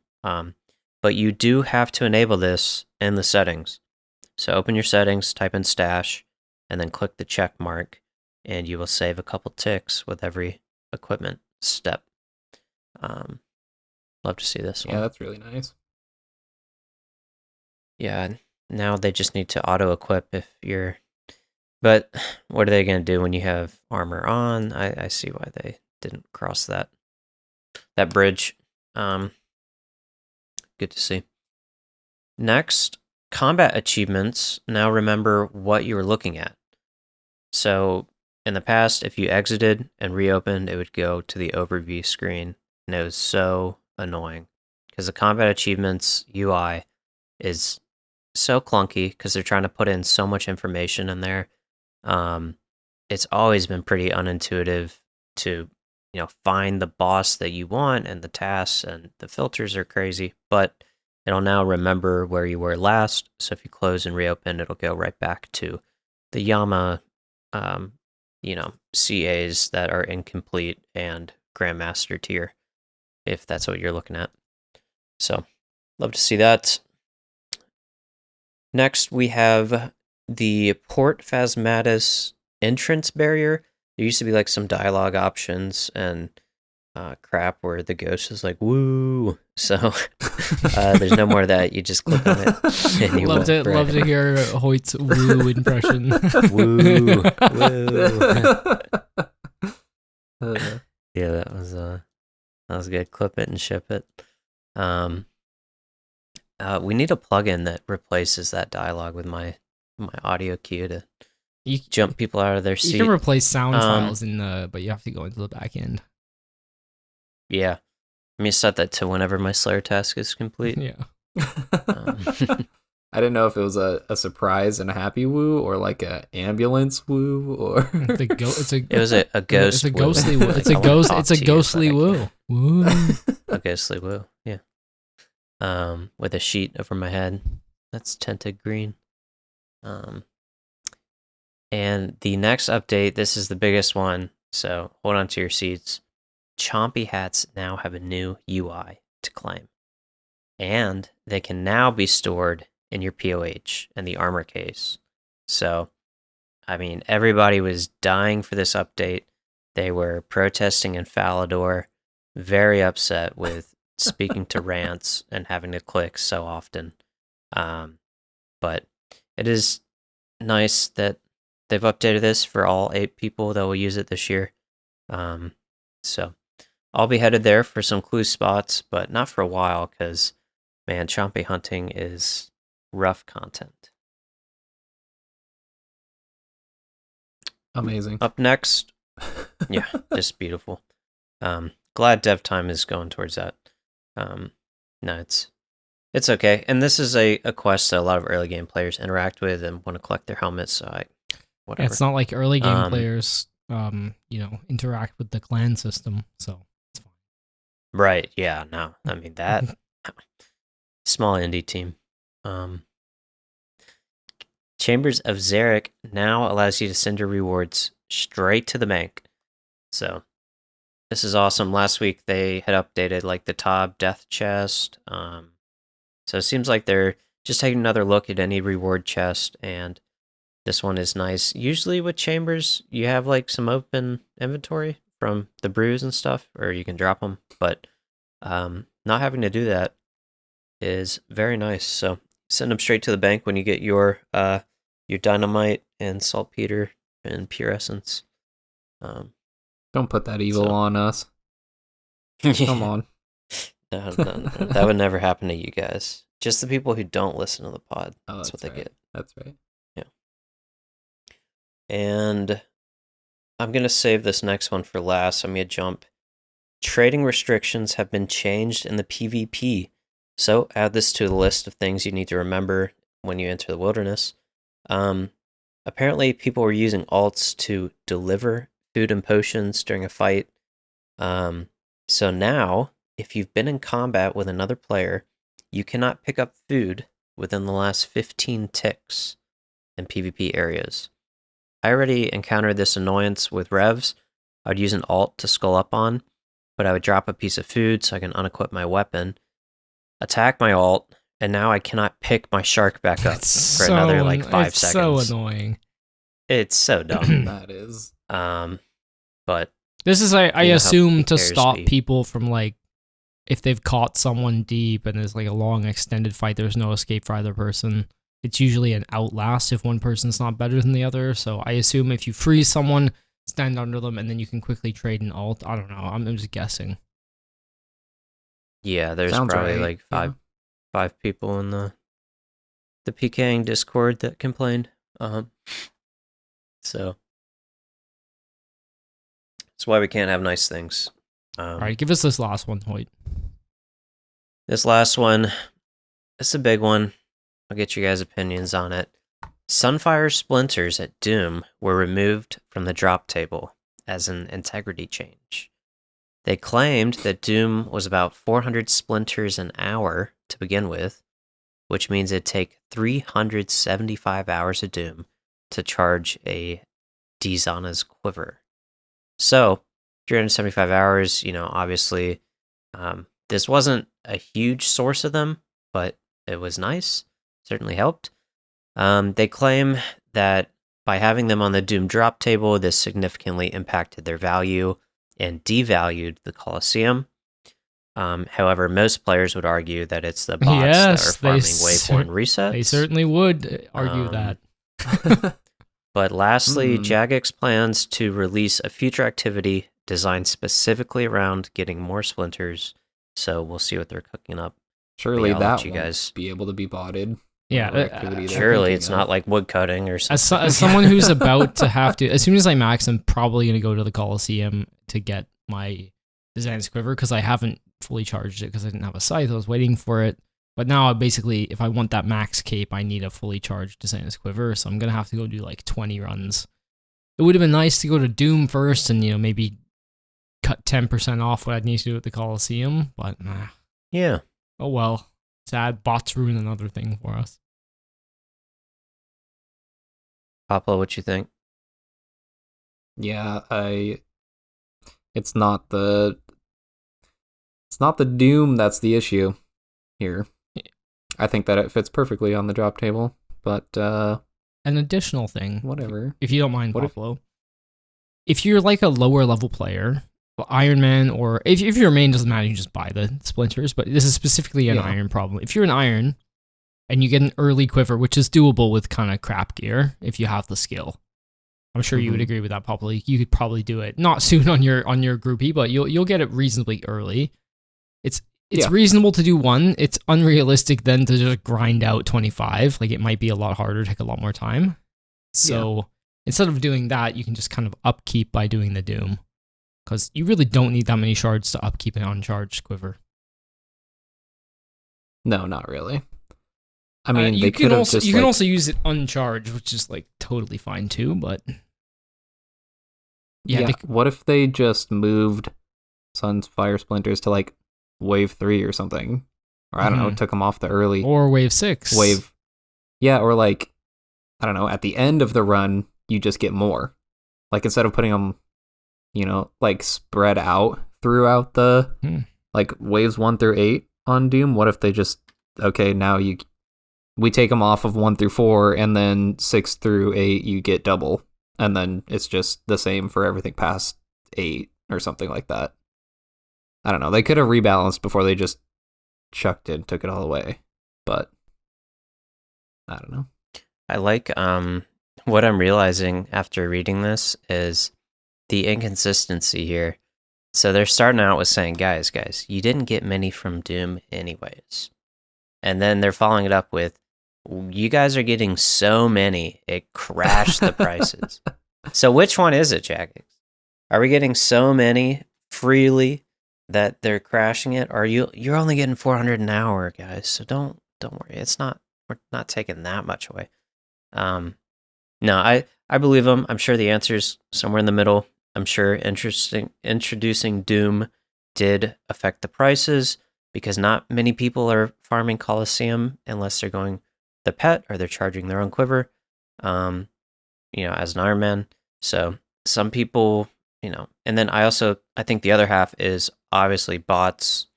[SPEAKER 1] But you do have to enable this in the settings. So open your settings, type in stash, and then click the check mark, and you will save a couple ticks with every equipment step. Love to see this one.
[SPEAKER 2] Yeah, that's really nice.
[SPEAKER 1] Yeah, now they just need to auto-equip if you're... But what are they going to do when you have armor on? I see why they didn't cross that bridge. Good to see. Next, combat achievements. Now remember what you were looking at. So in the past, if you exited and reopened, it would go to the overview screen. And it was so annoying because the combat achievements UI is so clunky because they're trying to put in so much information in there. It's always been pretty unintuitive to, find the boss that you want and the tasks, and the filters are crazy, but it'll now remember where you were last. So if you close and reopen, it'll go right back to the Yama, CAs that are incomplete and Grandmaster tier, if that's what you're looking at. So, love to see that. Next, we have the Port Phasmatus entrance barrier. There used to be like some dialogue options and crap where the ghost is like, woo. So there's no more of that. You just click on it. And you
[SPEAKER 3] love to hear Hoyt's woo impression.
[SPEAKER 1] Woo. Yeah, that was good. Clip it and ship it. We need a plugin that replaces that dialogue with my audio cue to jump people out of their seat.
[SPEAKER 3] You can replace sound files but you have to go into the back end.
[SPEAKER 1] Yeah. Let me set that to whenever my Slayer task is complete.
[SPEAKER 3] Yeah.
[SPEAKER 2] I didn't know if it was a surprise and a happy woo or like a ambulance woo or
[SPEAKER 1] it was a ghost.
[SPEAKER 3] It's a ghostly woo. It's a ghost. It's a ghostly woo. Woo.
[SPEAKER 1] A ghostly woo. Yeah. With a sheet over my head that's tinted green. And the next update, this is the biggest one, so hold on to your seats. Chompy hats now have a new UI to claim, and they can now be stored in your POH and the armor case. So, I mean, everybody was dying for this update. They were protesting in Falador, very upset with speaking to rants and having to click so often. But it is nice that they've updated this for all 8 people that will use it this year. So I'll be headed there for some clue spots, but not for a while because, man, chompy hunting is rough content.
[SPEAKER 2] Amazing.
[SPEAKER 1] Up next, yeah, just beautiful. Glad dev time is going towards that. No, it's okay. And this is a quest that a lot of early game players interact with and want to collect their helmets, so whatever.
[SPEAKER 3] It's not like early game players interact with the clan system, so it's fine.
[SPEAKER 1] Right, yeah, no. I mean that small indie team. Chambers of Zarek now allows you to send your rewards straight to the bank. So this is awesome. Last week they had updated like the top death chest. So it seems like they're just taking another look at any reward chest, and this one is nice. Usually with Chambers, you have like some open inventory from the brews and stuff, or you can drop them, but not having to do that is very nice. So send them straight to the bank when you get your dynamite and saltpeter and pure essence.
[SPEAKER 2] Don't put that evil on us. Come on.
[SPEAKER 1] No, that would never happen to you guys. Just the people who don't listen to the pod. That's what they get.
[SPEAKER 2] That's right.
[SPEAKER 1] Yeah. And I'm going to save this next one for last. I'm going to jump. Trading restrictions have been changed in the PvP. So add this to the list of things you need to remember when you enter the wilderness. Apparently, people were using alts to deliver food and potions during a fight. So now, if you've been in combat with another player, you cannot pick up food within the last 15 ticks in PvP areas. I already encountered this annoyance with Revs. I would use an alt to skull up on, but I would drop a piece of food so I can unequip my weapon, attack my alt, and now I cannot pick my shark back up for another like 5 seconds.
[SPEAKER 3] It's so annoying.
[SPEAKER 1] It's so dumb.
[SPEAKER 2] That is.
[SPEAKER 1] But
[SPEAKER 3] this is, I assume, to stop people from, like, if they've caught someone deep and there's like a long extended fight, there's no escape for either person. It's usually an outlast if one person's not better than the other. So I assume if you freeze someone, stand under them, and then you can quickly trade an alt. I don't know. I'm just guessing.
[SPEAKER 1] Yeah, there's probably like five people in the PKing Discord that complained. So that's why we can't have nice things.
[SPEAKER 3] All right, give us this last one, Hoyt.
[SPEAKER 1] This last one, it's a big one. I'll get you guys' opinions on it. Sunfire splinters at Doom were removed from the drop table as an integrity change. They claimed that Doom was about 400 splinters an hour to begin with, which means it'd take 375 hours of Doom to charge a Dizana's quiver. So, 375 hours, obviously, this wasn't a huge source of them, but it was nice. Certainly helped. They claim that by having them on the Doom drop table, this significantly impacted their value and devalued the Colosseum. However, most players would argue that it's the bots that are farming wave 1 resets.
[SPEAKER 3] They certainly would argue that.
[SPEAKER 1] But lastly, Jagex plans to release a future activity designed specifically around getting more splinters. So we'll see what they're cooking up.
[SPEAKER 2] Surely that won't be able to be botted.
[SPEAKER 3] Yeah,
[SPEAKER 1] surely it's not like woodcutting or something.
[SPEAKER 3] As someone who's about to have to, as soon as I max, I'm probably going to go to the Colosseum to get my Design's Quiver, because I haven't fully charged it because I didn't have a scythe. I was waiting for it. But now, basically, if I want that max cape, I need a fully charged Design's Quiver, so I'm going to have to go do like 20 runs. It would have been nice to go to Doom first and, maybe cut 10% off what I'd need to do at the Colosseum, but nah.
[SPEAKER 1] Yeah.
[SPEAKER 3] Oh well. Sad. Bots ruin another thing for us.
[SPEAKER 1] Poplo, what you think?
[SPEAKER 2] Yeah, it's not the Doom that's the issue here. I think that it fits perfectly on the drop table, but
[SPEAKER 3] an additional thing,
[SPEAKER 2] whatever.
[SPEAKER 3] If you don't mind, Poplo, if you're like a lower level player, Iron Man, or if your main doesn't matter, you just buy the splinters, but this is specifically an Iron problem. If you're an Iron and you get an early quiver, which is doable with kind of crap gear if you have the skill, I'm sure you would agree with that, Poplo. You could probably do it not soon on your groupie, but you'll get it reasonably early. It's reasonable to do 1. It's unrealistic then to just grind out 25. Like, it might be a lot harder, take a lot more time. So instead of doing that, you can just kind of upkeep by doing the Doom, because you really don't need that many shards to upkeep an uncharged quiver.
[SPEAKER 2] No, not really. I mean,
[SPEAKER 3] you can also use it uncharged, which is like totally fine too. But
[SPEAKER 2] what if they just moved Sunfire splinters to like wave 3 or something, or I don't know, took them off the early,
[SPEAKER 3] or wave 6,
[SPEAKER 2] or like, I don't know, at the end of the run you just get more, like instead of putting them, like spread out throughout the like waves 1 through 8 on Doom. What if they just, okay, now we take them off of 1 through 4, and then 6 through 8 you get double, and then it's just the same for everything past 8 or something like that. I don't know. They could have rebalanced before they just chucked it and took it all away, but I don't know.
[SPEAKER 1] I like what I'm realizing after reading this is the inconsistency here. So they're starting out with saying, guys, you didn't get many from Doom anyways. And then they're following it up with, you guys are getting so many, it crashed the prices. So which one is it, Jagex? Are we getting so many freely that they're crashing it? Or you're only getting 400 an hour, guys, so don't worry. We're not taking that much away. No, I believe them. I'm sure the answer's somewhere in the middle. I'm sure introducing Doom did affect the prices, because not many people are farming Colosseum unless they're going the pet or they're charging their own quiver, as an Iron Man. So some people, and then I think the other half is obviously bots,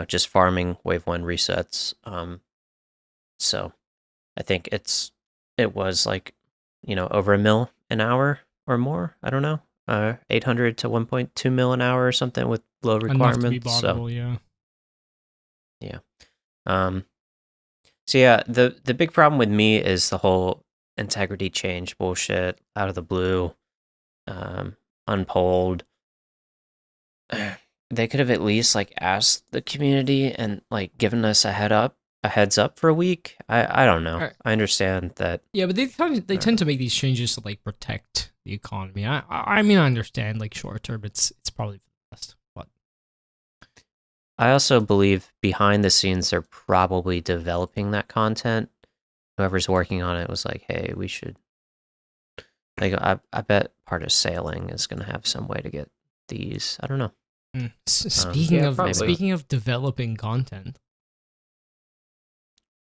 [SPEAKER 1] just farming wave 1 resets. So I think it was like, over $1 mil an hour or more. I don't know, 800 to 1.2 mil an hour or something with low requirements.
[SPEAKER 3] Enough to be bottable, yeah.
[SPEAKER 1] So yeah, the big problem with me is the whole integrity change bullshit out of the blue, unpolled. They could have at least like asked the community and like given us a heads up for a week. I don't know. Right. I understand that.
[SPEAKER 3] Yeah, but they tend to make these changes to like protect the economy. I mean, I understand like short term, it's probably for the best, but
[SPEAKER 1] I also believe behind the scenes they're probably developing that content. Whoever's working on it was like, hey, we should. Like, I bet part of sailing is going to have some way to get these. I don't know.
[SPEAKER 3] Speaking of developing content,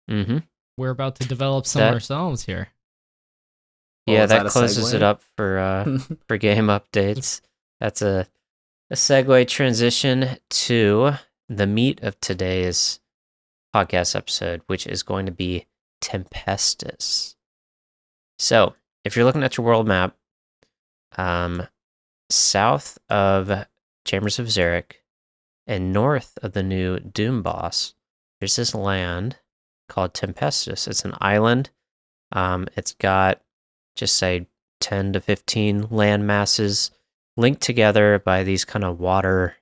[SPEAKER 3] we're about to develop some ourselves here.
[SPEAKER 1] Yeah, that closes it up for game updates. That's a segue transition to the meat of today's podcast episode, which is going to be Tempestus. So, if you're looking at your world map, south of Chambers of Xeric and north of the new Doom boss, there's this land called Tempestus. It's an island. It's got, just say, 10 to 15 land masses linked together by these kind of water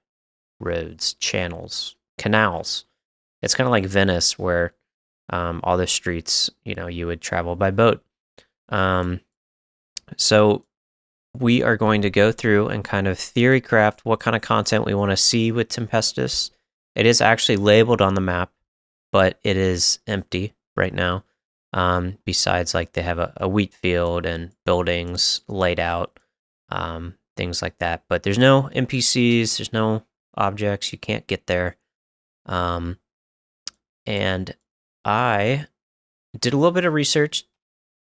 [SPEAKER 1] roads, channels, canals. It's kind of like Venice, where all the streets, you would travel by boat. So we are going to go through and kind of theory craft what kind of content we want to see with Tempestus. It is actually labeled on the map, but it is empty right now. Besides, like, they have a wheat field and buildings laid out, things like that. But there's no NPCs, there's no objects, you can't get there. And I did a little bit of research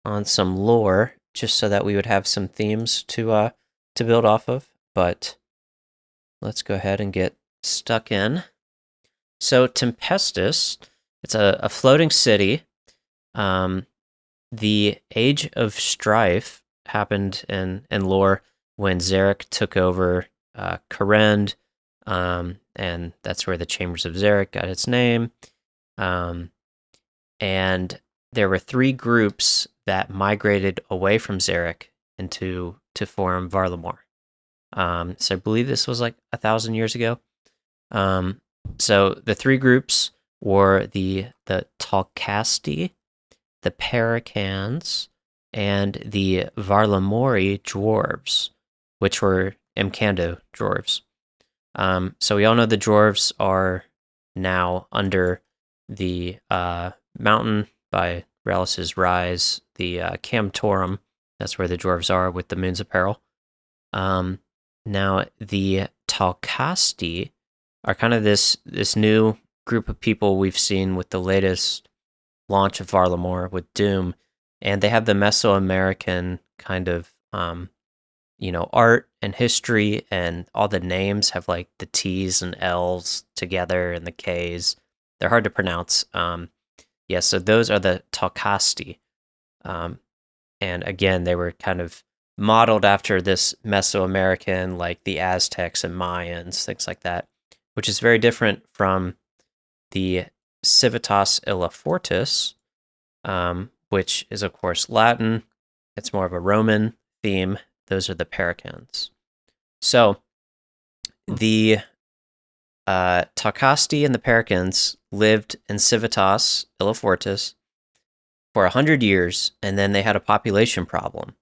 [SPEAKER 1] on some lore, just so that we would have some themes to build off of. But let's go ahead and get stuck in. So Tempestus, it's a floating city. The Age of Strife happened in lore when Xeric took over Karend, and that's where the Chambers of Xeric got its name. And there were 3 groups that migrated away from Xeric to form Varlamore. So I believe this was like 1,000 years ago. So the 3 groups were the Talcasti, the Paracans, and the Varlamori dwarves, which were Mkando dwarves. So we all know the dwarves are now under the mountain by Relis's Rise, the Camtorum. That's where the dwarves are with the Moon's Apparel. Now, the Talcasti are kind of this new group of people we've seen with the latest launch of Varlamore with Doom, and they have the Mesoamerican kind of art and history, and all the names have like the T's and L's together and the K's. They're hard to pronounce. So those are the Talcasti. And again, they were kind of modeled after this Mesoamerican, like the Aztecs and Mayans, things like that, which is very different from the Civitas Illa Fortis, which is, of course, Latin. It's more of a Roman theme. Those are the Paracans. So the Talcasti and the Paracans lived in Civitas Illa Fortis for 100 years, and then they had a population problem.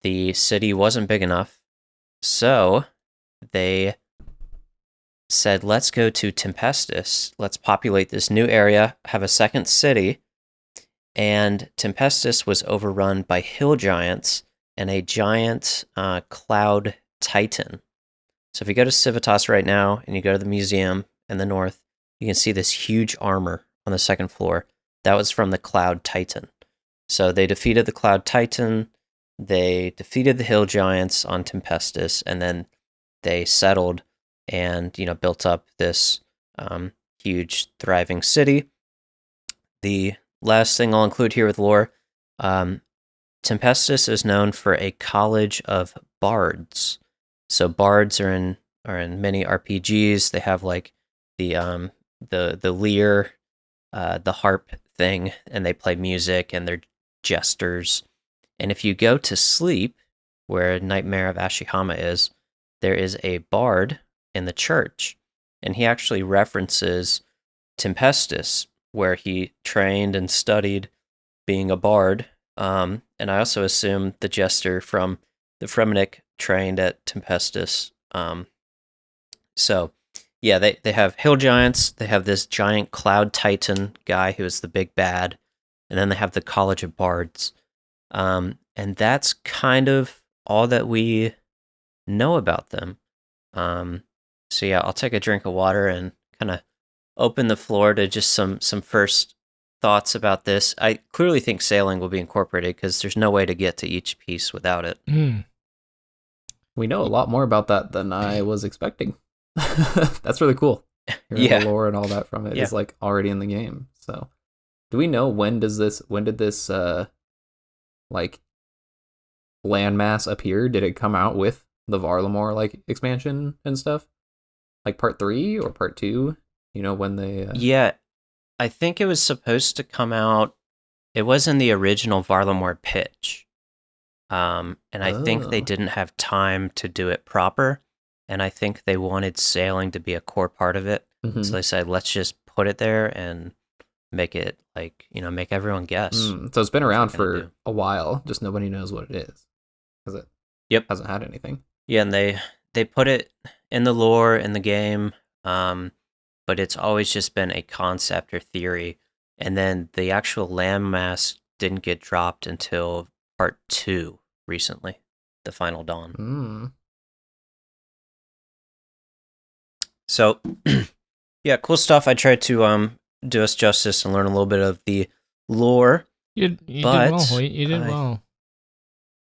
[SPEAKER 1] The city wasn't big enough, so they said, let's go to Tempestus. Let's populate this new area, have a second city. And Tempestus was overrun by hill giants and a giant cloud titan. So if you go to Civitas right now and you go to the museum in the north, you can see this huge armor on the second floor. That was from the cloud titan. So they defeated the cloud titan, they defeated the hill giants on Tempestus, and then they settled and built up this huge thriving city. The last thing I'll include here with lore, Tempestus is known for a college of bards. So bards are in many RPGs. They have like the lyre, the harp thing, and they play music, and they're jesters. And if you go to sleep, where Nightmare of Ashihama is, there is a bard in the church, and he actually references Tempestus, where he trained and studied being a bard. And I also assume the jester from the Fremenic trained at Tempestus. So yeah, they have hill giants, they have this giant cloud titan guy who is the big bad, and then they have the College of Bards. And that's kind of all that we know about them. So yeah, I'll take a drink of water and kind of open the floor to just some first thoughts about this. I clearly think sailing will be incorporated because there's no way to get to each piece without it.
[SPEAKER 2] We know a lot more about that than I was expecting. That's really cool. the lore and all that from it is like already in the game. So, do we know when did this like landmass appear? Did it come out with the Varlamore like expansion and stuff? Like part 3 or part 2? You know, when they
[SPEAKER 1] Yeah, I think it was supposed to come out. It was in the original Varlamore pitch. And I think they didn't have time to do it proper, and I think they wanted sailing to be a core part of it. Mm-hmm. So they said, let's just put it there and make it like, make everyone guess.
[SPEAKER 2] So it's been around for a while, just nobody knows what it is. Because it hasn't had anything.
[SPEAKER 1] Yeah, and they put it in the lore, in the game, but it's always just been a concept or theory. And then the actual landmass didn't get dropped until part 2 recently, the Final Dawn. So, yeah, cool stuff. I tried to do us justice and learn a little bit of the lore.
[SPEAKER 3] You did well, Hoyt. You did well.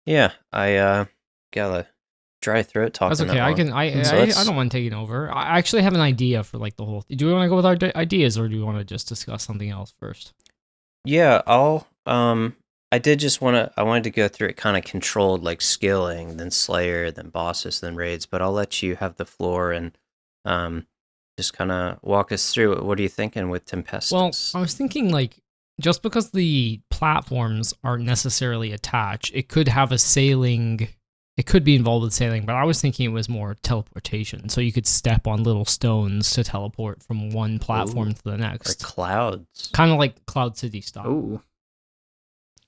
[SPEAKER 1] Yeah, I got a dry throat talking.
[SPEAKER 3] That's okay. I don't mind taking over. I actually have an idea for like the whole. Do we want to go with our ideas, or do we want to just discuss something else first?
[SPEAKER 1] Yeah, I did just I wanted to go through it kind of controlled, like skilling, then Slayer, then bosses, then raids, but I'll let you have the floor and just kind of walk us through it. What are you thinking with Tempestus?
[SPEAKER 3] Well, I was thinking like, just because the platforms aren't necessarily attached, it could have a sailing, it could be involved with sailing, but I was thinking it was more teleportation, so you could step on little stones to teleport from one platform to the next.
[SPEAKER 1] Or clouds.
[SPEAKER 3] Kind of like Cloud City style.
[SPEAKER 2] Ooh.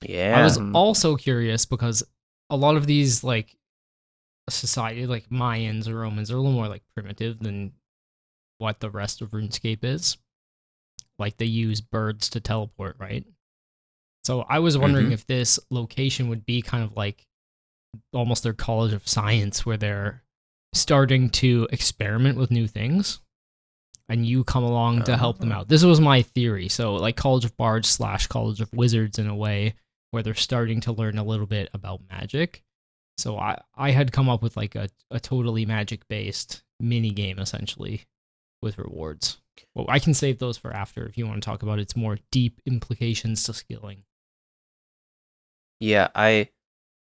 [SPEAKER 1] Yeah.
[SPEAKER 3] I was also curious because a lot of these like society, like Mayans or Romans, are a little more like primitive than what the rest of RuneScape is. Like they use birds to teleport, right? So I was wondering if this location would be kind of like almost their College of Science, where they're starting to experiment with new things, and you come along to help them out. This was my theory. So like College of Bards / College of Wizards in a way, where they're starting to learn a little bit about magic. So I had come up with like a totally magic-based mini-game, essentially, with rewards. Well, I can save those for after if you want to talk about its more deep implications to skilling.
[SPEAKER 1] Yeah,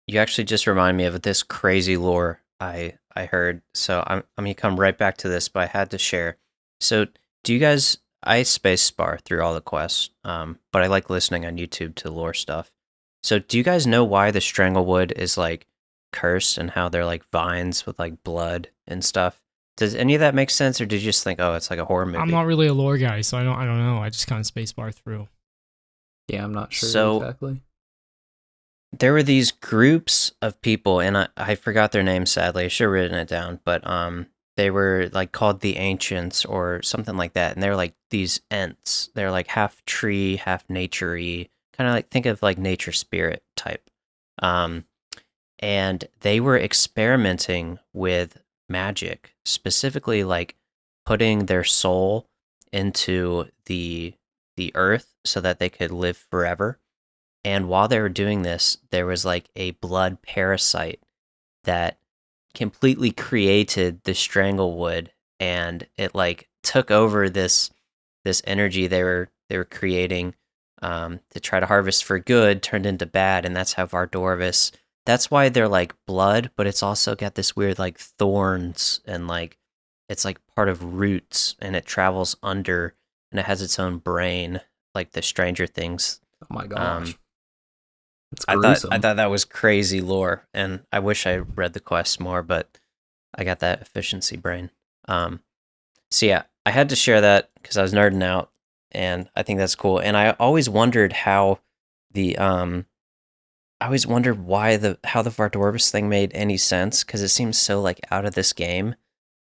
[SPEAKER 1] you actually just remind me of this crazy lore I heard. So I'm going to come right back to this, but I had to share. So do you guys, I spacebar through all the quests, but I like listening on YouTube to lore stuff. So do you guys know why the Stranglewood is like cursed and how they're like vines with like blood and stuff? Does any of that make sense, or did you just think, oh, it's like a horror movie?
[SPEAKER 3] I'm not really a lore guy, so I don't know. I just kind of spacebar through.
[SPEAKER 2] Yeah, I'm not sure exactly.
[SPEAKER 1] There were these groups of people, and I forgot their names, sadly. I should have written it down, but they were like called the Ancients or something like that, and they're like these Ents. They're like half tree, half nature-y, kind of like, think of like nature spirit type. And they were experimenting with magic, specifically like putting their soul into the earth so that they could live forever. And while they were doing this, there was like a blood parasite that completely created the Stranglewood, and it like took over this energy they were creating to try to harvest for good, turned into bad, and that's how Vardorvis. That's why they're like blood, but it's also got this weird like thorns, and like it's like part of roots, and it travels under, and it has its own brain, like the Stranger Things.
[SPEAKER 2] Oh my gosh.
[SPEAKER 1] I thought that was crazy lore, and I wish I read the quest more, but I got that efficiency brain. So yeah, I had to share that because I was nerding out, and I think that's cool. And I always wondered how I always wondered how the Vardorvis thing made any sense, because it seems so like out of this game.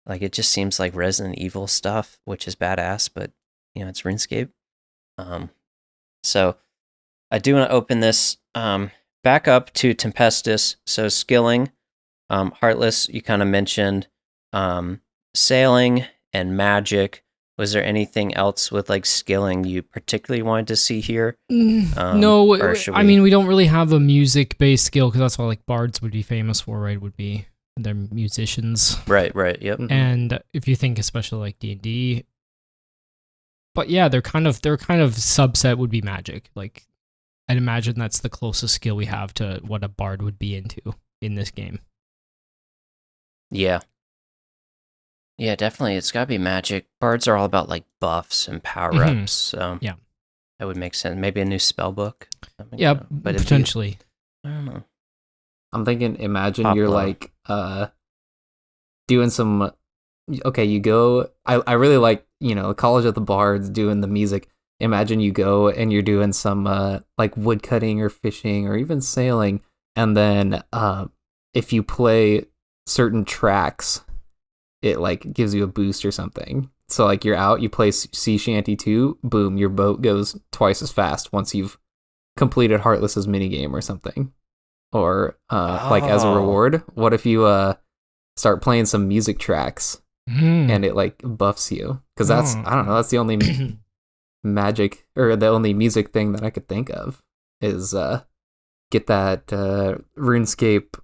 [SPEAKER 1] Like it just seems like Resident Evil stuff, which is badass, but it's RuneScape. So I do want to open this back up to Tempestus. So skilling, Heartless, you kind of mentioned, sailing and magic. Was there anything else with like skilling you particularly wanted to see here?
[SPEAKER 3] No, I mean, we don't really have a music-based skill, because that's what like bards would be famous for, right? Would be they're musicians.
[SPEAKER 1] Right, yep.
[SPEAKER 3] And if you think especially like D&D, But yeah, their kind of subset would be magic. Like, I'd imagine that's the closest skill we have to what a bard would be into in this game.
[SPEAKER 1] Yeah. Yeah, definitely. It's gotta be magic. Bards are all about like buffs and power-ups, so
[SPEAKER 3] yeah,
[SPEAKER 1] that would make sense. Maybe a new spell book.
[SPEAKER 3] Yeah, but potentially.
[SPEAKER 1] I don't know.
[SPEAKER 2] I'm thinking, imagine you're like doing some. Okay, you go. I really like, College of the Bards doing the music. Imagine you go and you're doing some like wood cutting or fishing or even sailing, and then if you play certain tracks, it like gives you a boost or something. So like you're out, you play Sea Shanty 2, boom, your boat goes twice as fast once you've completed Heartless's minigame or something. Or like as a reward, what if you start playing some music tracks and it like buffs you? Because that's, I don't know, that's the only magic or the only music thing that I could think of is get that RuneScape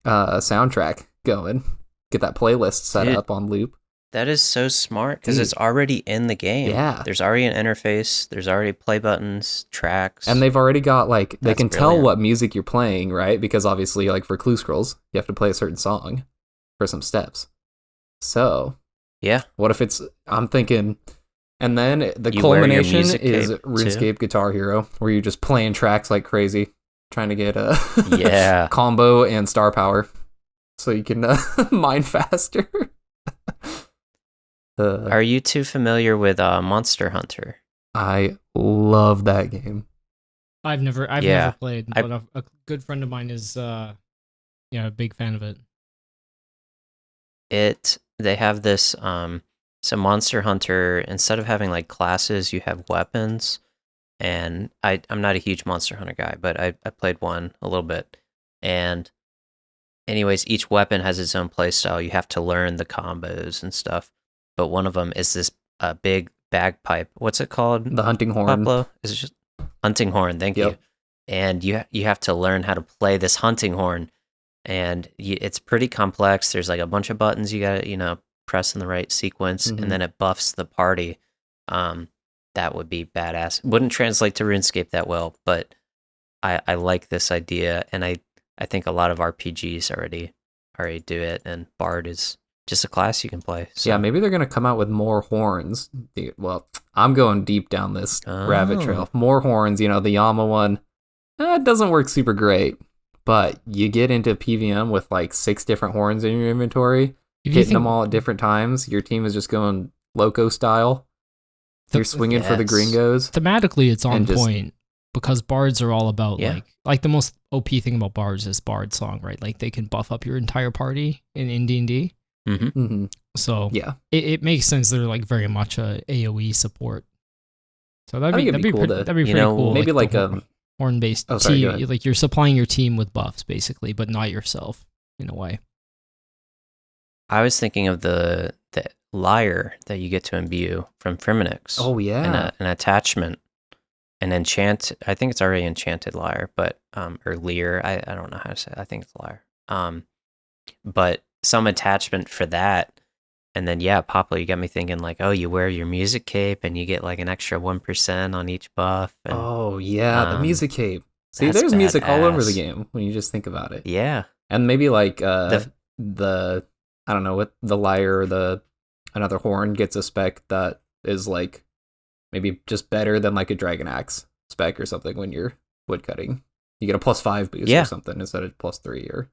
[SPEAKER 2] soundtrack going. Get that playlist set up on loop.
[SPEAKER 1] That is so smart because it's already in the game.
[SPEAKER 2] Yeah.
[SPEAKER 1] There's already an interface. There's already play buttons, tracks.
[SPEAKER 2] And they've already got like, they can tell what music you're playing, right? Because obviously like for Clue Scrolls, you have to play a certain song for some steps. So,
[SPEAKER 1] yeah.
[SPEAKER 2] What if I'm thinking, and then the culmination is RuneScape Guitar Hero, where you're just playing tracks like crazy, trying to get a combo and star power. So you can mine faster.
[SPEAKER 1] Are you too familiar with Monster Hunter?
[SPEAKER 2] I love that game.
[SPEAKER 3] I've never played, but a good friend of mine is a big fan of it.
[SPEAKER 1] They have this so Monster Hunter, instead of having like classes, you have weapons. And I'm not a huge Monster Hunter guy, but I played one a little bit. And anyways, each weapon has its own playstyle. You have to learn the combos and stuff. But one of them is this big bagpipe. What's it called?
[SPEAKER 2] The hunting horn.
[SPEAKER 1] Poplo? Is it just hunting horn? Thank you. And you have to learn how to play this hunting horn, and it's pretty complex. There's like a bunch of buttons you gotta press in the right sequence, and then it buffs the party. That would be badass. Wouldn't translate to RuneScape that well, but I like this idea, and I think a lot of RPGs already do it, and Bard is just a class you can play. So.
[SPEAKER 2] Yeah, maybe they're going to come out with more horns. Well, I'm going deep down this rabbit trail. More horns, the Yama one. It doesn't work super great, but you get into PVM with like 6 different horns in your inventory, hitting them all at different times. Your team is just going loco style. You're swinging for the gringos.
[SPEAKER 3] Thematically, it's on point because bards are all about like the most OP thing about bards is bard song, right? Like they can buff up your entire party in D&D. So it makes sense. They're like very much a AOE support. So that'd be cool. That'd be pretty cool.
[SPEAKER 2] Maybe like a
[SPEAKER 3] horn based team. Like you're supplying your team with buffs basically, but not yourself in a way.
[SPEAKER 1] I was thinking of the lyre that you get to imbue from Firminix.
[SPEAKER 2] Oh yeah,
[SPEAKER 1] an attachment, an enchant. I think it's already enchanted lyre, but or lyre. I don't know how to say it. I think it's lyre. But some attachment for that, and then Poplo, you got me thinking like, oh, you wear your music cape and you get like an extra 1% on each buff. And,
[SPEAKER 2] the music cape. See, there's music all over the game when you just think about it.
[SPEAKER 1] Yeah,
[SPEAKER 2] and maybe like the I don't know what the lyre or another horn gets a spec that is like maybe just better than like a dragon axe spec or something when you're woodcutting. You get a +5 boost or something instead of +3 or.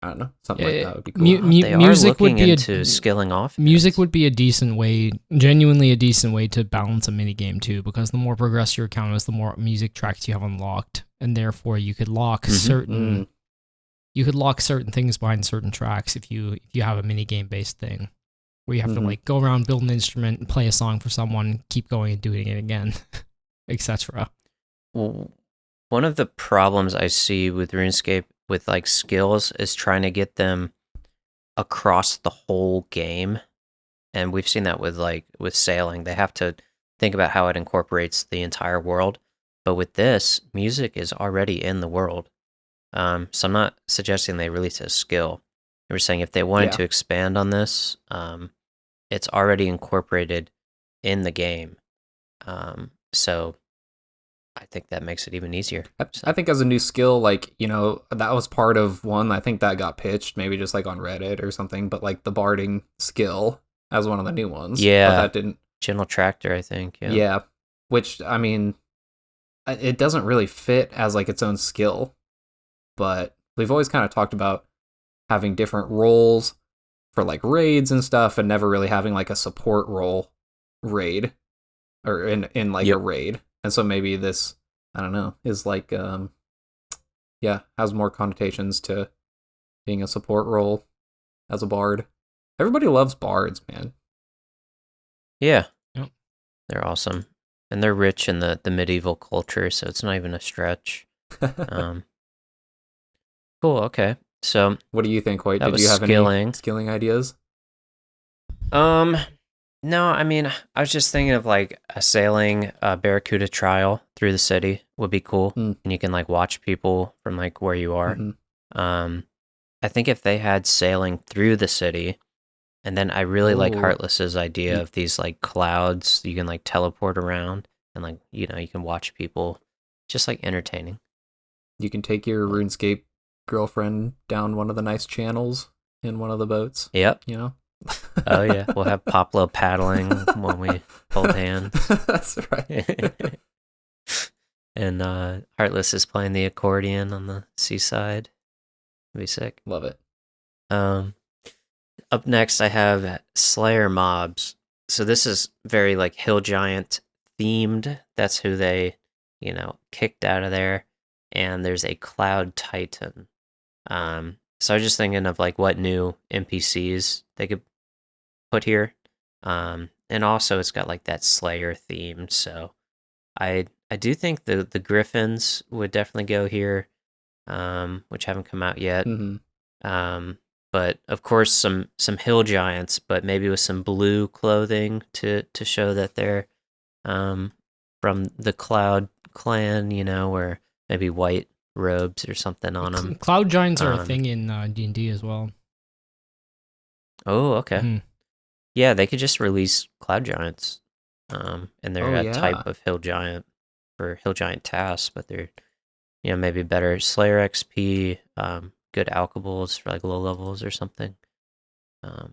[SPEAKER 2] I don't know, something like that would be cool.
[SPEAKER 3] Music would be
[SPEAKER 1] into skilling off.
[SPEAKER 3] Music would be a decent way, genuinely a decent way to balance a minigame too, because the more progressed your account is, the more music tracks you have unlocked, and therefore you could lock certain things behind certain tracks if you have a minigame based thing where you have to like go around, build an instrument, and play a song for someone, keep going and doing it again, etc.
[SPEAKER 1] Well, one of the problems I see with RuneScape with like skills is trying to get them across the whole game. And we've seen that with sailing. They have to think about how it incorporates the entire world. But with this, music is already in the world. So I'm not suggesting they release a skill. They were saying if they wanted to expand on this, it's already incorporated in the game. So I think that makes it even easier.
[SPEAKER 2] I think as a new skill, like, you know, that was part of one. I think that got pitched, maybe just like on Reddit or something, but like the barding skill as one of the new ones.
[SPEAKER 1] Yeah.
[SPEAKER 2] But that didn't.
[SPEAKER 1] General Tractor, I think. Yeah.
[SPEAKER 2] Yeah. Which, I mean, it doesn't really fit as like its own skill, but we've always kind of talked about having different roles for like raids and stuff, and never really having like a support role raid or in like a raid. And so maybe this, I don't know, is like has more connotations to being a support role as a bard. Everybody loves bards, man.
[SPEAKER 1] Yeah.
[SPEAKER 3] Yep.
[SPEAKER 1] They're awesome. And they're rich in the medieval culture, so it's not even a stretch. Cool, okay. So
[SPEAKER 2] what do you think, Hoyt? Did you have any skilling ideas?
[SPEAKER 1] No, I mean, I was just thinking of like a sailing Barracuda trial through the city would be cool. And you can like watch people from like where you are. I think if they had sailing through the city, and then I really like Heartless's idea of these like clouds you can like teleport around and like, you know, you can watch people, just like entertaining.
[SPEAKER 2] You can take your RuneScape girlfriend down one of the nice channels in one of the boats.
[SPEAKER 1] Yep.
[SPEAKER 2] You know?
[SPEAKER 1] Oh yeah, we'll have Poplo paddling when we hold hands.
[SPEAKER 2] That's right.
[SPEAKER 1] And Heartless is playing the accordion on the seaside. It'd be sick.
[SPEAKER 2] Love it.
[SPEAKER 1] Up next, I have Slayer mobs. So this is very like Hill Giant themed. That's who they, you know, kicked out of there. And there's a Cloud Titan. So I was just thinking of like what new NPCs they could put here. And also it's got like that Slayer theme. So I do think the Griffins would definitely go here, which haven't come out yet. But of course some Hill Giants, but maybe with some blue clothing to show that they're from the Cloud clan, you know, or maybe white robes or something on them.
[SPEAKER 3] Cloud Giants are a thing in D&D as well.
[SPEAKER 1] Oh, okay. Yeah, they could just release Cloud Giants. And they're a type of Hill Giant for Hill Giant tasks, but they're, you know, maybe better Slayer XP, good alchables for like low levels or something. Yeah,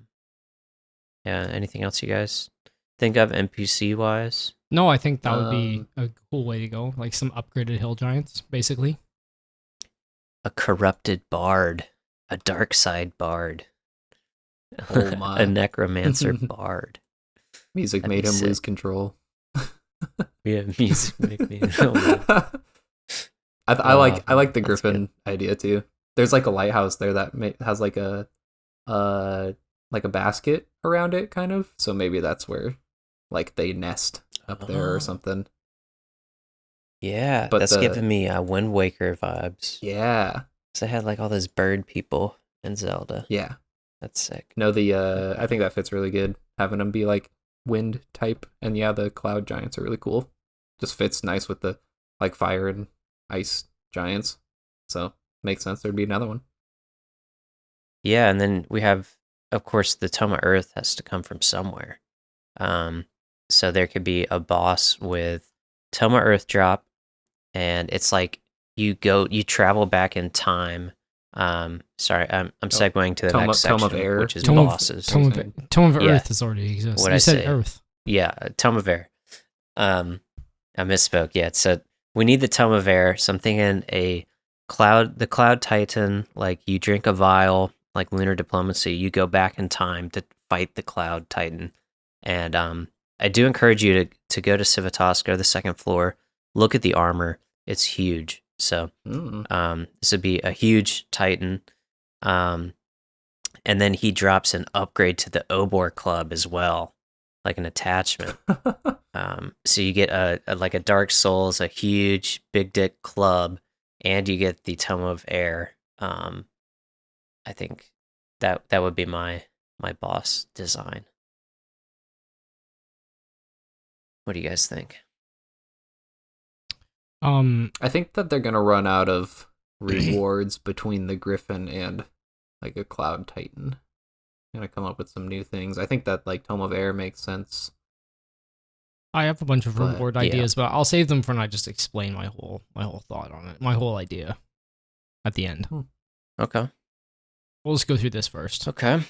[SPEAKER 1] anything else you guys think of NPC wise?
[SPEAKER 3] No, I think that would be a cool way to go. Like some upgraded Hill Giants, basically.
[SPEAKER 1] A corrupted bard, a dark side bard.
[SPEAKER 2] Oh my.
[SPEAKER 1] A necromancer bard.
[SPEAKER 2] Music made him lose control.
[SPEAKER 1] Yeah, music made me.
[SPEAKER 2] I like the Griffin idea too. There's like a lighthouse there that has like a basket around it, kind of. So maybe that's where like they nest up there or something.
[SPEAKER 1] Yeah, but that's giving me Wind Waker vibes.
[SPEAKER 2] Yeah,
[SPEAKER 1] so they had like all those bird people in Zelda.
[SPEAKER 2] Yeah,
[SPEAKER 1] that's sick.
[SPEAKER 2] No, I think that fits really good, having them be like wind type, and yeah, the Cloud Giants are really cool. Just fits nice with the like fire and ice giants, so makes sense there'd be another one.
[SPEAKER 1] Yeah, and then we have, of course, the Tome of Earth has to come from somewhere. So there could be a boss with Tome of Earth drop, and it's like you travel back in time. Sorry, I'm segueing to the next section,
[SPEAKER 2] Tome of Air,
[SPEAKER 1] which is bosses.
[SPEAKER 3] Tome of Earth has already exists.
[SPEAKER 1] What
[SPEAKER 3] you
[SPEAKER 1] said
[SPEAKER 3] Earth.
[SPEAKER 1] Yeah, Tome of Air. I misspoke. Yeah, so we need the Tome of Air. So I'm thinking the Cloud Titan. Like you drink a vial, like Lunar Diplomacy. You go back in time to fight the Cloud Titan, and I do encourage you to go to Civitas, go to the second floor, look at the armor. It's huge. So this would be a huge Titan. And then he drops an upgrade to the Obor Club as well, like an attachment. So you get a Dark Souls, a huge big dick club, and you get the Tome of Air. I think that would be my boss design. What do you guys think?
[SPEAKER 2] I think that they're gonna run out of rewards between the Griffin and like a Cloud Titan. Gonna come up with some new things. I think that like Tome of Air makes sense.
[SPEAKER 3] I have a bunch of room board ideas, but I'll save them for when I just explain my whole thought on it, my whole idea at the end.
[SPEAKER 1] Okay.
[SPEAKER 3] We'll just go through this first.
[SPEAKER 1] Okay.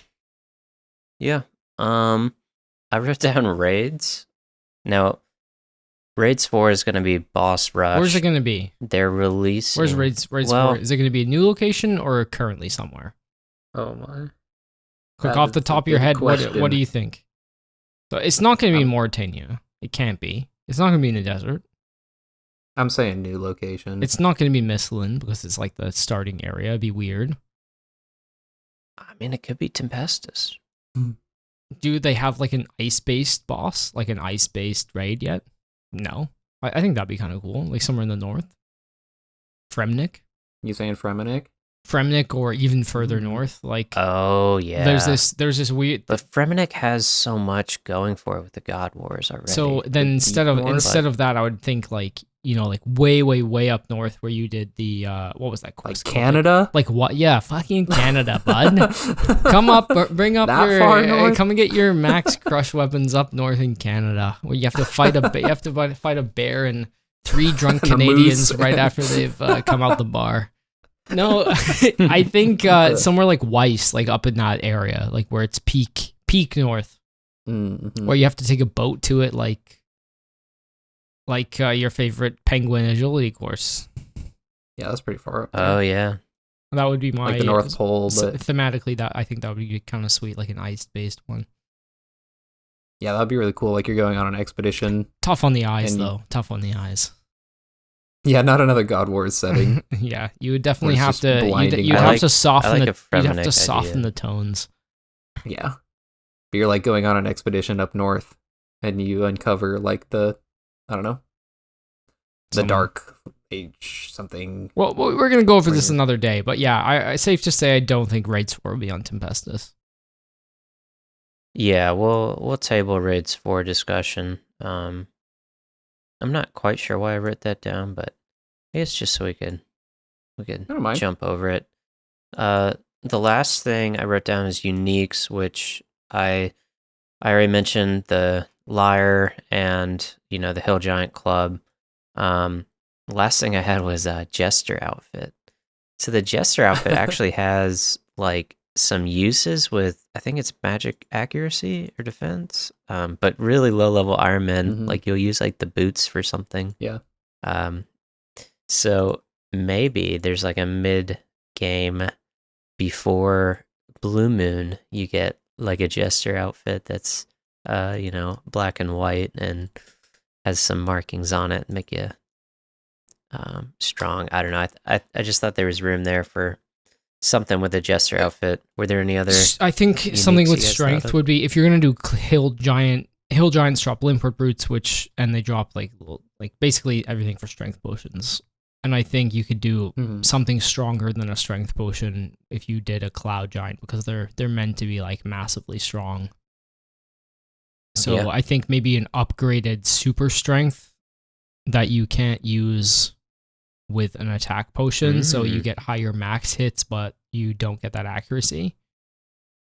[SPEAKER 1] Yeah. I wrote down raids. Now, Raids 4 is going to be boss rush.
[SPEAKER 3] Where's it going to be?
[SPEAKER 1] They're releasing.
[SPEAKER 3] Where's Raids 4? Is it going to be a new location or currently somewhere?
[SPEAKER 2] Oh my.
[SPEAKER 3] Quick off the top of your head, what do you think? So it's not going to be in Mauritania. It can't be. It's not going to be in the desert.
[SPEAKER 2] I'm saying new location.
[SPEAKER 3] It's not going to be Mistland because it's like the starting area. It'd be weird.
[SPEAKER 1] I mean, it could be Tempestus.
[SPEAKER 3] Do they have like an ice-based boss? Like an ice-based raid yet? No. I think that'd be kind of cool. Like somewhere in the north. Fremnik?
[SPEAKER 2] You saying Fremnik?
[SPEAKER 3] Fremnik or even further north. Like,
[SPEAKER 1] oh, yeah.
[SPEAKER 3] There's this weird...
[SPEAKER 1] But Fremnik has so much going for it with the God Wars already.
[SPEAKER 3] So then instead of that, I would think like, you know, like way up north where you did the, what was that quest?
[SPEAKER 2] Like Canada?
[SPEAKER 3] Like what? Yeah, fucking Canada, bud. Come up, bring up
[SPEAKER 2] that far north?
[SPEAKER 3] Come and get your max crush weapons up north in Canada, where you have to fight fight a bear and 3 drunk Canadians right after they've come out the bar. No, I think somewhere like Weiss, like up in that area, like where it's peak north, where you have to take a boat to it, like your favorite penguin agility course.
[SPEAKER 2] Yeah, that's pretty far up.
[SPEAKER 1] Oh yeah,
[SPEAKER 3] that would be my
[SPEAKER 2] like the North Pole. But
[SPEAKER 3] thematically, that I think that would be kind of sweet, like an ice-based one.
[SPEAKER 2] Yeah, that'd be really cool. Like you're going on an expedition.
[SPEAKER 3] Tough on the eyes, though. Tough on the eyes.
[SPEAKER 2] Yeah, not another God Wars setting.
[SPEAKER 3] Yeah, you would definitely have to. You'd have to soften the tones.
[SPEAKER 2] Yeah, but you're like going on an expedition up north, and you uncover like the Dark Age something.
[SPEAKER 3] Well, we're gonna go over this another day, but yeah, I safe to say I don't think Raids 4 will be on Tempestus.
[SPEAKER 1] Yeah, we'll table Raids 4 discussion. I'm not quite sure why I wrote that down, but it's just so we could jump over it. The last thing I wrote down is uniques, which I already mentioned the Lyre and the Hill Giant Club. Last thing I had was a Jester outfit. So the Jester outfit actually has like some uses with, I think it's magic accuracy or defense, but really low level Iron Man. Like you'll use like the boots for something.
[SPEAKER 2] Yeah.
[SPEAKER 1] So maybe there's like a mid game before Blue Moon, you get like a Jester outfit that's black and white and has some markings on it, make you strong. I don't know. I just thought there was room there for something with a Jester outfit. Were there any other?
[SPEAKER 3] I think something with strength would be if you're gonna do Hill Giants drop Limport Brutes, and they drop like basically everything for strength potions. And I think you could do something stronger than a strength potion if you did a Cloud Giant, because they're meant to be like massively strong. So yeah. I think maybe an upgraded super strength that you can't use with an attack potion, so you get higher max hits, but you don't get that accuracy.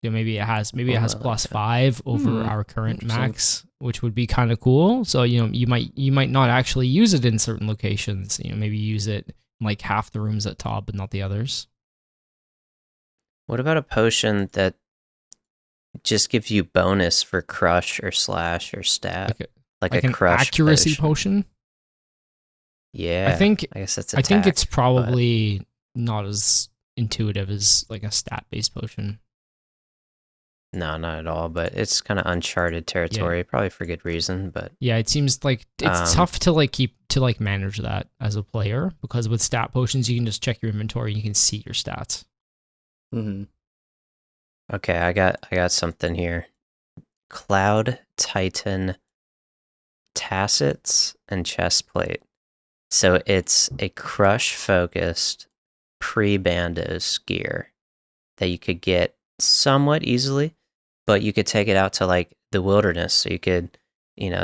[SPEAKER 3] So maybe it has +5 over our current max, which would be kind of cool. So you might not actually use it in certain locations. Maybe use it in like half the rooms at top, but not the others.
[SPEAKER 1] What about a potion that just gives you bonus for crush or slash or stab, like a crush
[SPEAKER 3] accuracy potion?
[SPEAKER 1] Yeah,
[SPEAKER 3] I
[SPEAKER 1] guess that's.
[SPEAKER 3] I think it's probably not as intuitive as like a stat-based potion.
[SPEAKER 1] No, not at all. But it's kind of uncharted territory, probably for good reason. But
[SPEAKER 3] yeah, it seems like it's tough to manage that as a player, because with stat potions you can just check your inventory and you can see your stats.
[SPEAKER 1] Okay, I got something here. Cloud Titan Tassets and Chestplate. So it's a crush-focused pre-Bandos gear that you could get somewhat easily, but you could take it out to like the wilderness. So you could,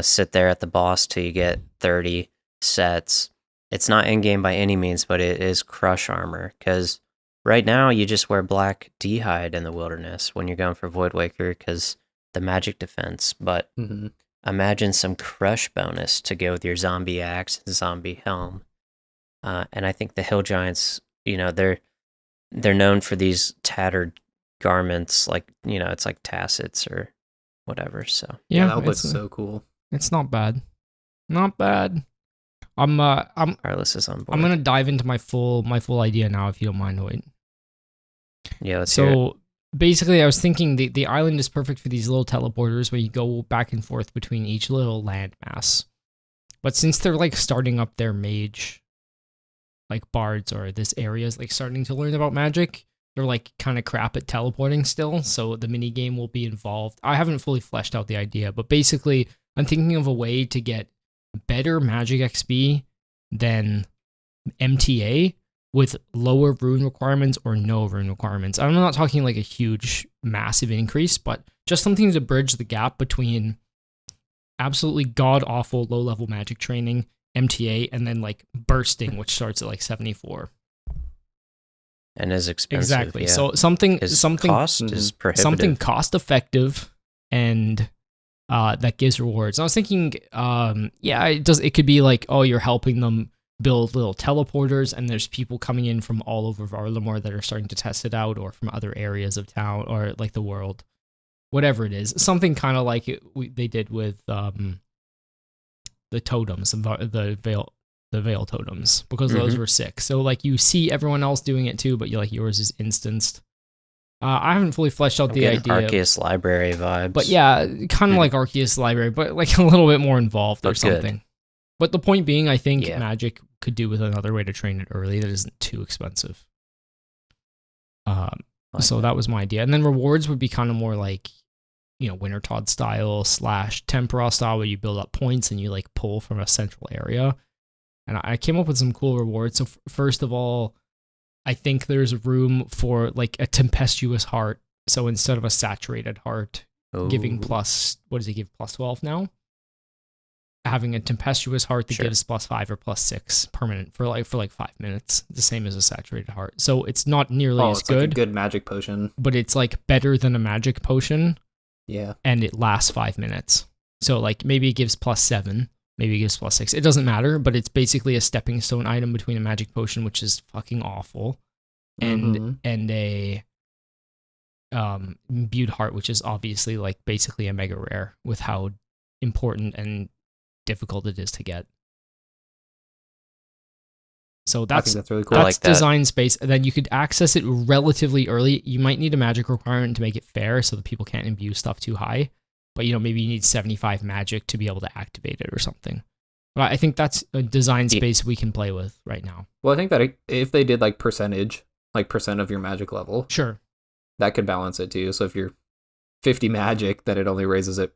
[SPEAKER 1] sit there at the boss till you get 30 sets. It's not in-game by any means, but it is crush armor, because right now you just wear black D-hide in the wilderness when you're going for Voidwaker because the magic defense. But imagine some crush bonus to go with your zombie axe and zombie helm. And I think the hill giants, they're known for these tattered garments, like, it's like tassets or whatever. So
[SPEAKER 2] yeah, that looks so cool.
[SPEAKER 3] It's not bad. Not bad.
[SPEAKER 1] Heartless is on board.
[SPEAKER 3] I'm gonna dive into my full idea now, if you don't mind, Hoyt.
[SPEAKER 1] Yeah, let's hear it.
[SPEAKER 3] Basically, I was thinking the island is perfect for these little teleporters where you go back and forth between each little landmass. But since they're like starting up their mage, like bards, or this area is like starting to learn about magic, they're like kind of crap at teleporting still. So the mini game will be involved. I haven't fully fleshed out the idea, but basically, I'm thinking of a way to get better magic XP than MTA with lower rune requirements or no rune requirements. I'm not talking like a huge, massive increase, but just something to bridge the gap between absolutely god-awful low-level magic training, MTA, and then like bursting, which starts at like 74.
[SPEAKER 1] And is expensive.
[SPEAKER 3] Exactly.
[SPEAKER 1] Yeah.
[SPEAKER 3] So something
[SPEAKER 1] cost is prohibitive.
[SPEAKER 3] Something cost-effective and that gives rewards. And I was thinking, it could be like, oh, you're helping them build little teleporters, and there's people coming in from all over Varlamore that are starting to test it out, or from other areas of town, or like the world, whatever it is. Something kind of like they did with the totems, the veil totems, because those were sick. So like you see everyone else doing it too, but yours is instanced. I haven't fully fleshed out the idea.
[SPEAKER 1] Arceus Library vibes.
[SPEAKER 3] But yeah, kind of like Arceus Library, but like a little bit more involved or something. Good. But the point being, I think Magic could do with another way to train it early that isn't too expensive. So that was my idea. And then rewards would be kind of more like, Wintertodt style / Tempera style, where you build up points and you like pull from a central area. And I came up with some cool rewards. So first of all, I think there's room for like a tempestuous heart. So instead of a saturated heart, giving plus, what does it give? Plus 12 now? Having a tempestuous heart that gives +5 or +6 permanent for like 5 minutes, the same as a saturated heart. So it's not nearly as good.
[SPEAKER 2] Like a good magic potion,
[SPEAKER 3] but it's like better than a magic potion.
[SPEAKER 2] Yeah,
[SPEAKER 3] and it lasts 5 minutes. So like maybe it gives +7, maybe it gives +6. It doesn't matter, but it's basically a stepping stone item between a magic potion, which is fucking awful, and a imbued heart, which is obviously like basically a mega rare with how important and difficult it is to get. So that's
[SPEAKER 2] really cool.
[SPEAKER 3] That's design space. And then you could access it relatively early. You might need a magic requirement to make it fair so that people can't imbue stuff too high. But maybe you need 75 magic to be able to activate it or something. But I think that's a design space we can play with right now.
[SPEAKER 2] Well, I think that if they did like percentage, like % of your magic level,
[SPEAKER 3] sure,
[SPEAKER 2] that could balance it too. So if you're 50 magic, then it only raises it,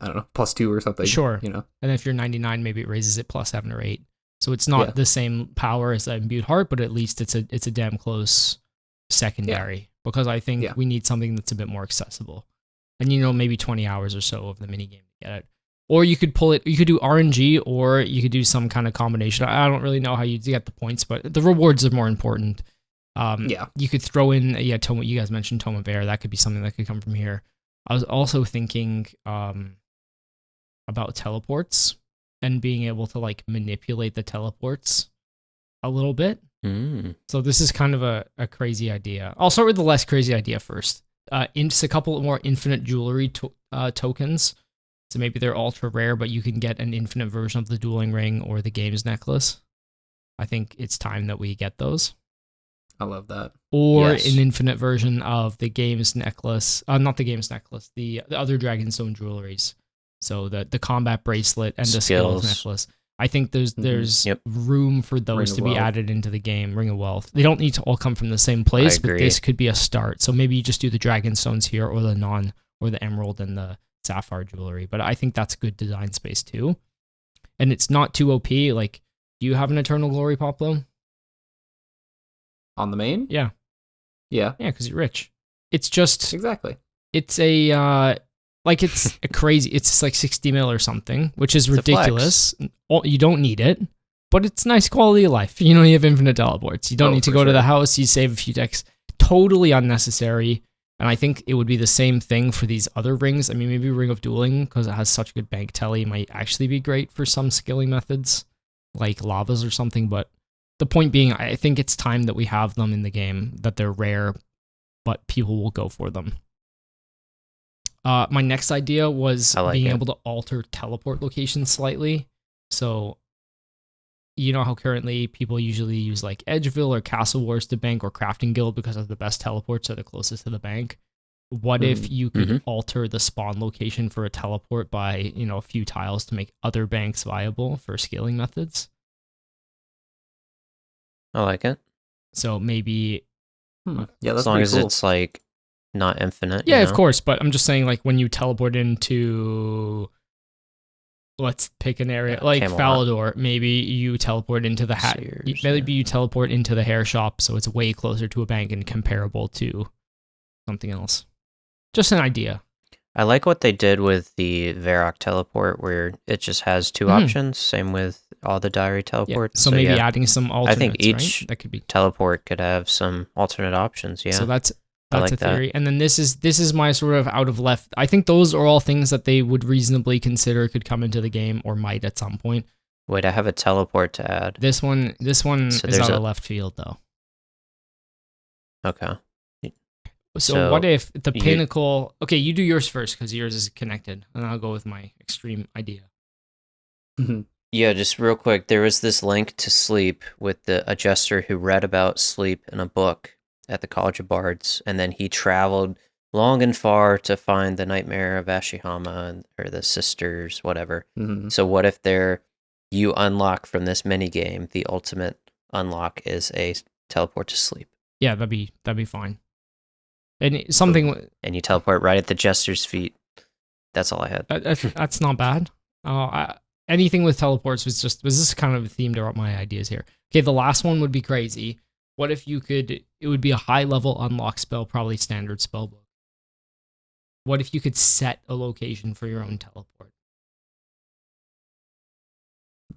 [SPEAKER 2] I don't know, +2 or something.
[SPEAKER 3] Sure. And if you're 99, maybe it raises it +7 or 8. So it's not the same power as the imbued heart, but at least it's a damn close secondary, because I think we need something that's a bit more accessible. And maybe 20 hours or so of the minigame to get it. Or you could pull it, you could do RNG, or you could do some kind of combination. I don't really know how you get the points, but the rewards are more important. You could throw in, Toma, you guys mentioned Toma Bear. That could be something that could come from here. I was also thinking about teleports and being able to like manipulate the teleports a little bit. So this is kind of a crazy idea. I'll start with the less crazy idea first. Just a couple more infinite jewelry tokens. So maybe they're ultra rare, but you can get an infinite version of the dueling ring or the games necklace. I think it's time that we get those.
[SPEAKER 2] I love that.
[SPEAKER 3] Or an infinite version of the games necklace. Not the games necklace, the other Dragonstone jewelries. So the combat bracelet and the skills necklace. I think there's room for those to be added into the game. Ring of Wealth. They don't need to all come from the same place, but this could be a start. So maybe you just do the Dragonstones here, or the Emerald and the Sapphire jewelry. But I think that's good design space too. And it's not too OP. Like, do you have an Eternal Glory, Poplo?
[SPEAKER 2] On the main?
[SPEAKER 3] Yeah.
[SPEAKER 2] Yeah.
[SPEAKER 3] Yeah, because you're rich. It's just...
[SPEAKER 2] Exactly.
[SPEAKER 3] It's a... it's a crazy... It's like 60 mil or something, which is ridiculous. You don't need it, but it's nice quality of life. You have infinite teleports. You don't need to go to the house. You save a few decks. Totally unnecessary. And I think it would be the same thing for these other rings. I mean, maybe Ring of Dueling, because it has such good bank telly, might actually be great for some skilling methods, like lavas or something. But the point being, I think it's time that we have them in the game, that they're rare, but people will go for them. My next idea was being able to alter teleport locations slightly. So, you know how currently people usually use like Edgeville or Castle Wars to bank, or Crafting Guild because of the best teleports are the closest to the bank. What if you could alter the spawn location for a teleport by, you know, a few tiles to make other banks viable for scaling methods?
[SPEAKER 1] I like it.
[SPEAKER 3] So maybe...
[SPEAKER 2] Yeah, that's
[SPEAKER 1] as long as
[SPEAKER 2] cool.
[SPEAKER 1] it's like not infinite.
[SPEAKER 3] Yeah, of course, but I'm just saying, like, when you teleport into... Let's pick an area like
[SPEAKER 1] Camelot.
[SPEAKER 3] Falador. Maybe you teleport into the maybe you teleport into the hair shop, so it's way closer to a bank and comparable to something else. Just an idea.
[SPEAKER 1] I like what they did with the Varrock teleport, where it just has two options. Same with all the diary teleports.
[SPEAKER 3] Yeah. So maybe adding some alternates.
[SPEAKER 1] I think each
[SPEAKER 3] that could be
[SPEAKER 1] teleport could have some alternate options. Yeah.
[SPEAKER 3] So that's like a theory. And then this is my sort of out of left. I think those are all things that they would reasonably consider could come into the game or might at some point.
[SPEAKER 1] Wait, I have a teleport to add.
[SPEAKER 3] This one is out of left field though.
[SPEAKER 1] Okay.
[SPEAKER 3] So what if the pinnacle... Okay, you do yours first because yours is connected, and I'll go with my extreme idea.
[SPEAKER 1] Yeah, just real quick, there was this link to sleep with a jester who read about sleep in a book at the College of Bards, and then he traveled long and far to find the Nightmare of Ashihama, or the sisters, whatever. So what if you unlock from this minigame, the ultimate unlock is a teleport to sleep?
[SPEAKER 3] Yeah, that'd be fine. And something...
[SPEAKER 1] And you teleport right at the jester's feet. That's all I had.
[SPEAKER 3] That's not bad. Anything with teleports was just kind of themed around my ideas here. Okay, the last one would be crazy. What if you could... It would be a high-level unlock spell, probably standard spellbook. What if you could set a location for your own teleport?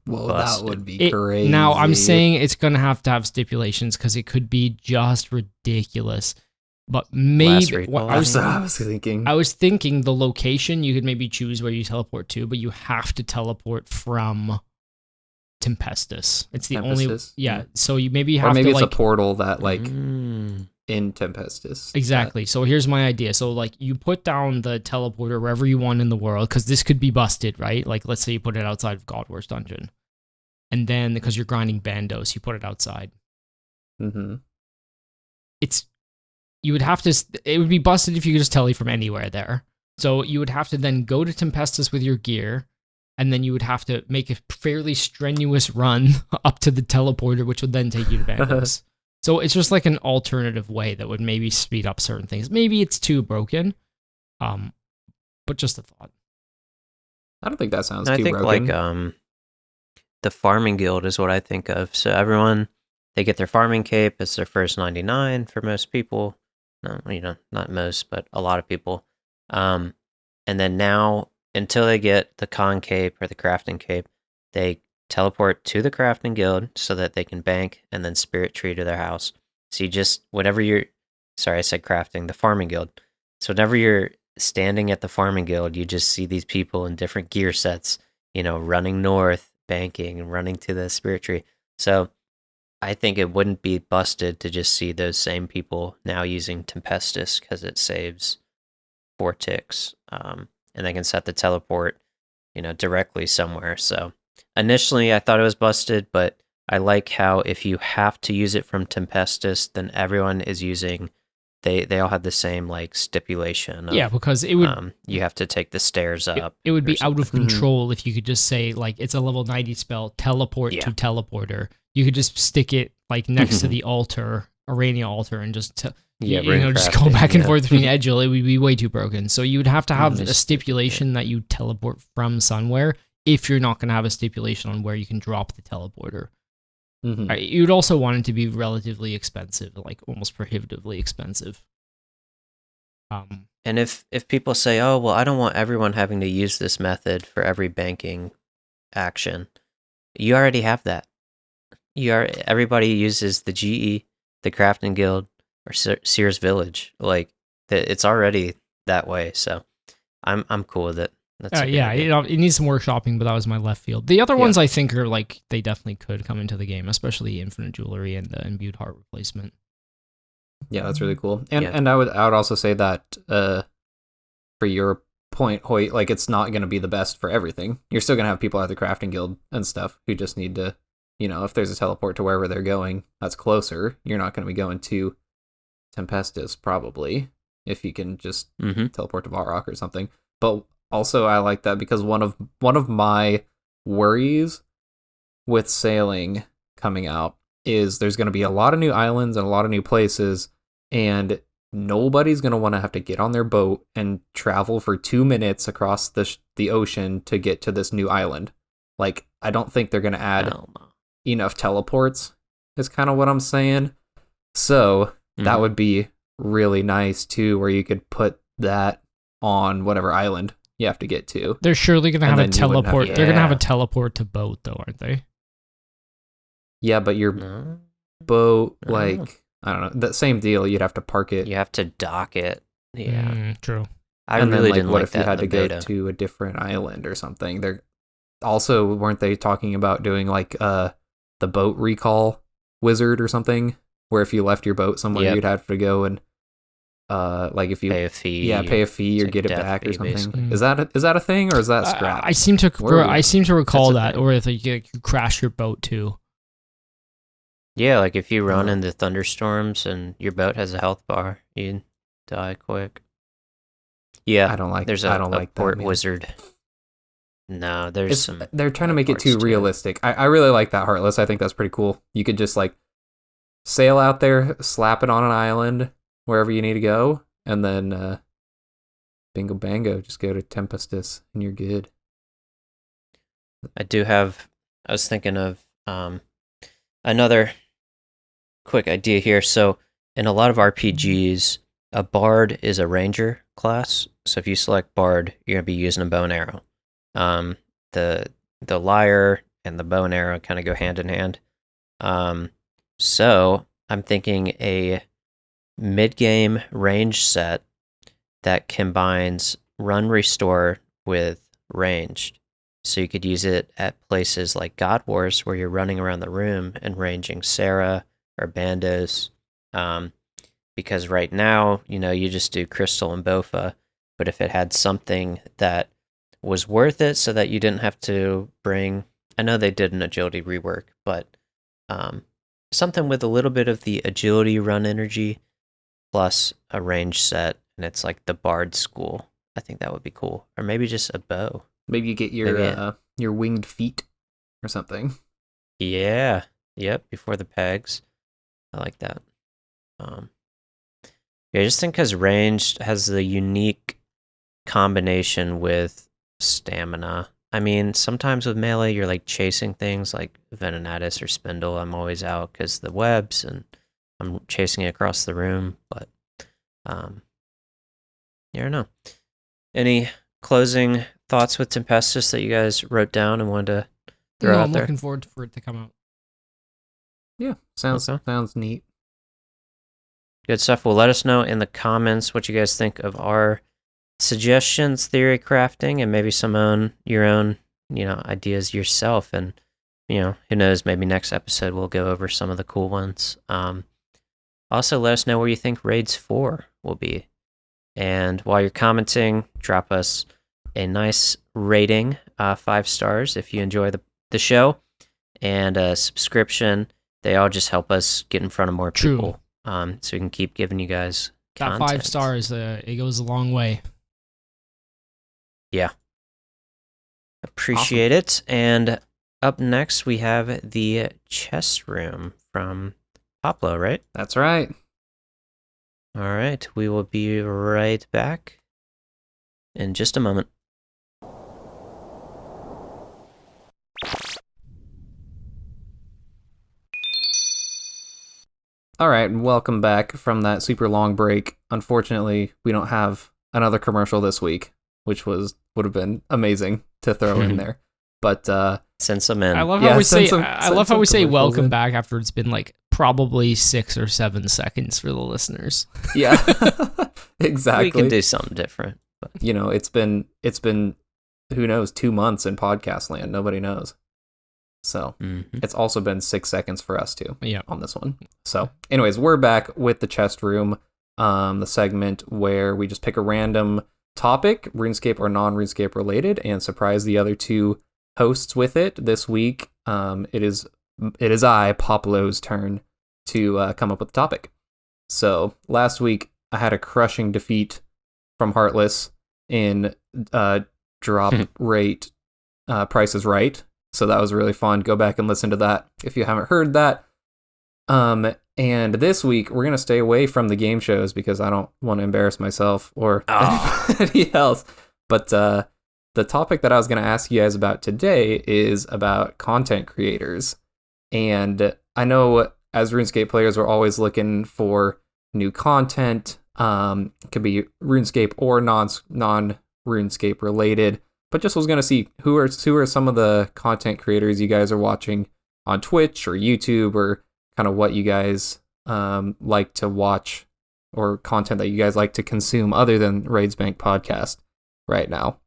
[SPEAKER 2] Well, that would be crazy.
[SPEAKER 3] Now, I'm saying it's going to have stipulations because it could be just ridiculous. But maybe
[SPEAKER 2] I was
[SPEAKER 3] thinking the location, you could maybe choose where you teleport to, but you have to teleport from Tempestus. It's the only so you maybe have
[SPEAKER 2] maybe
[SPEAKER 3] to,
[SPEAKER 2] it's a portal that in Tempestus.
[SPEAKER 3] Exactly. So here's my idea. So like you put down the teleporter wherever you want in the world, because this could be busted, right? Like let's say you put it outside of God Wars Dungeon. And then because you're grinding Bandos, you put it outside. It would be busted if you could just tele from anywhere there. So you would have to then go to Tempestus with your gear, and then you would have to make a fairly strenuous run up to the teleporter, which would then take you to Bandos. So it's just like an alternative way that would maybe speed up certain things. Maybe it's too broken, but just a thought.
[SPEAKER 2] I don't think that sounds too broken.
[SPEAKER 1] I think like the farming guild is what I think of. So everyone, they get their farming cape. It's their first 99 for most people. No, not most, but a lot of people. And then now, until they get the con cape or the crafting cape, they teleport to the crafting guild so that they can bank and then spirit tree to their house. So you just, sorry, I said crafting, the farming guild. So whenever you're standing at the farming guild, you just see these people in different gear sets, running north, banking, and running to the spirit tree. So I think it wouldn't be busted to just see those same people now using Tempestus because it saves 4 ticks. And they can set the teleport, directly somewhere. So initially I thought it was busted, but I like how if you have to use it from Tempestus, then everyone is using, they all have the same like stipulation.
[SPEAKER 3] Because it would,
[SPEAKER 1] you have to take the stairs up.
[SPEAKER 3] It would be out of control if you could just say like, it's a level 90 spell, teleport to teleporter. You could just stick it like next to the altar, Arania altar, and just just go back and forth between Edgel. It would be way too broken. So you would have to have a stipulation that you teleport from somewhere if you're not going to have a stipulation on where you can drop the teleporter. You'd also want it to be relatively expensive, like almost prohibitively expensive.
[SPEAKER 1] And if people say, oh, well, I don't want everyone having to use this method for every banking action, you already have that. Everybody uses the GE, the Crafting Guild, or Sears Village. Like, It's already that way, so I'm cool with it.
[SPEAKER 3] Yeah, it needs some workshopping, but that was my left field. The other ones I think are like they definitely could come into the game, especially Infinite Jewelry and the Imbued Heart Replacement.
[SPEAKER 2] Yeah, that's really cool. And I would also say that for your point, Hoyt, like it's not going to be the best for everything. You're still going to have people at the crafting guild and stuff who just need to, if there's a teleport to wherever they're going that's closer, you're not going to be going to Tempestus probably if you can just teleport to Varrock or something. But also I like that because one of my worries with sailing coming out is there's going to be a lot of new islands and a lot of new places, and nobody's going to want to have to get on their boat and travel for 2 minutes across the ocean to get to this new island. Like, I don't think they're going to add enough teleports, is kind of what I'm saying. So that would be really nice, too, where you could put that on whatever island you have to get to.
[SPEAKER 3] They're surely going to have a teleport. They're going to have a teleport to boat, though, aren't they?
[SPEAKER 2] Yeah, but your boat, like, I don't know, that same deal. You'd have to park it.
[SPEAKER 1] You have to dock it. Yeah,
[SPEAKER 3] true.
[SPEAKER 1] I really didn't like that. What if you
[SPEAKER 2] had to go to a different island or something? They're also, weren't they talking about doing like the boat recall wizard or something, where if you left your boat somewhere, you'd have to go and like if you
[SPEAKER 1] pay a fee,
[SPEAKER 2] pay a fee or get it back or something. Basically. Is that a thing, or is that scrap?
[SPEAKER 3] I seem to recall that, or if you crash your boat too.
[SPEAKER 1] Yeah, like if you run into thunderstorms and your boat has a health bar, you die quick. Yeah,
[SPEAKER 2] I don't like.
[SPEAKER 1] There's a port wizard. No, there's
[SPEAKER 2] they're trying to make it too realistic. I really like that Heartless. I think that's pretty cool. You could just like sail out there, slap it on an island wherever you need to go, and then bingo bango, just go to Tempestus and you're good.
[SPEAKER 1] I was thinking of another quick idea here. So in a lot of RPGs, a bard is a ranger class. So if you select bard, you're going to be using a bow and arrow. The lyre and the bow and arrow kind of go hand in hand. So I'm thinking a mid-game range set that combines run restore with ranged. So you could use it at places like God Wars, where you're running around the room and ranging Sarah or Bandos. Because right now, you just do Crystal and Bofa. But if it had something that was worth it so that you didn't have to bring... I know they did an agility rework, but something with a little bit of the agility run energy plus a range set, and it's like the Bard school. I think that would be cool. Or maybe just a bow.
[SPEAKER 2] Maybe you get your winged feet or something.
[SPEAKER 1] Yeah. Yep. Before the pegs. I like that. I just think because ranged has the unique combination with stamina. I mean, sometimes with melee, you're like chasing things like Venenatus or Spindle. I'm always out because the webs and I'm chasing it across the room. But I don't know. Any closing thoughts with Tempestus that you guys wrote down and wanted to throw out there?
[SPEAKER 3] I'm looking forward for it to come out.
[SPEAKER 2] Yeah, sounds neat.
[SPEAKER 1] Good stuff. Well, let us know in the comments what you guys think of our suggestions, theory crafting, and maybe your own ideas yourself. And who knows, maybe next episode we'll go over some of the cool ones. Also, let us know where you think Raids 4 will be. And while you're commenting, drop us a nice rating, 5 stars if you enjoy the show, and a subscription. They all just help us get in front of more people. So we can keep giving you guys content.
[SPEAKER 3] That 5 stars, it goes a long way.
[SPEAKER 1] Yeah. Appreciate it. And up next, we have the chest room from Poplo, right?
[SPEAKER 2] That's right.
[SPEAKER 1] All right. We will be right back in just a moment.
[SPEAKER 2] All right, and welcome back from that super long break. Unfortunately, we don't have another commercial this week, which would have been amazing to throw in there. But
[SPEAKER 1] send some in.
[SPEAKER 3] I love how we say welcome back after it's been like probably 6 or 7 seconds for the listeners.
[SPEAKER 2] Yeah, exactly.
[SPEAKER 1] We can do something different. But.
[SPEAKER 2] You know, it's been who knows, 2 months in podcast land. Nobody knows. So it's also been 6 seconds for us too on this one. So anyways, we're back with the chest room, the segment where we just pick a random topic, RuneScape or non-RuneScape related, and surprise the other two hosts with it. This week, it is I, Poplo's turn to come up with the topic. So last week, I had a crushing defeat from Heartless in drop rate Price is Right. So that was really fun. Go back and listen to that if you haven't heard that. And this week, we're going to stay away from the game shows because I don't want to embarrass myself or anybody else. But the topic that I was going to ask you guys about today is about content creators. And I know as RuneScape players, we're always looking for new content. It could be RuneScape or non-RuneScape related. But just was going to see who are some of the content creators you guys are watching on Twitch or YouTube, or kind of what you guys like to watch, or content that you guys like to consume other than RaidzBank podcast right now.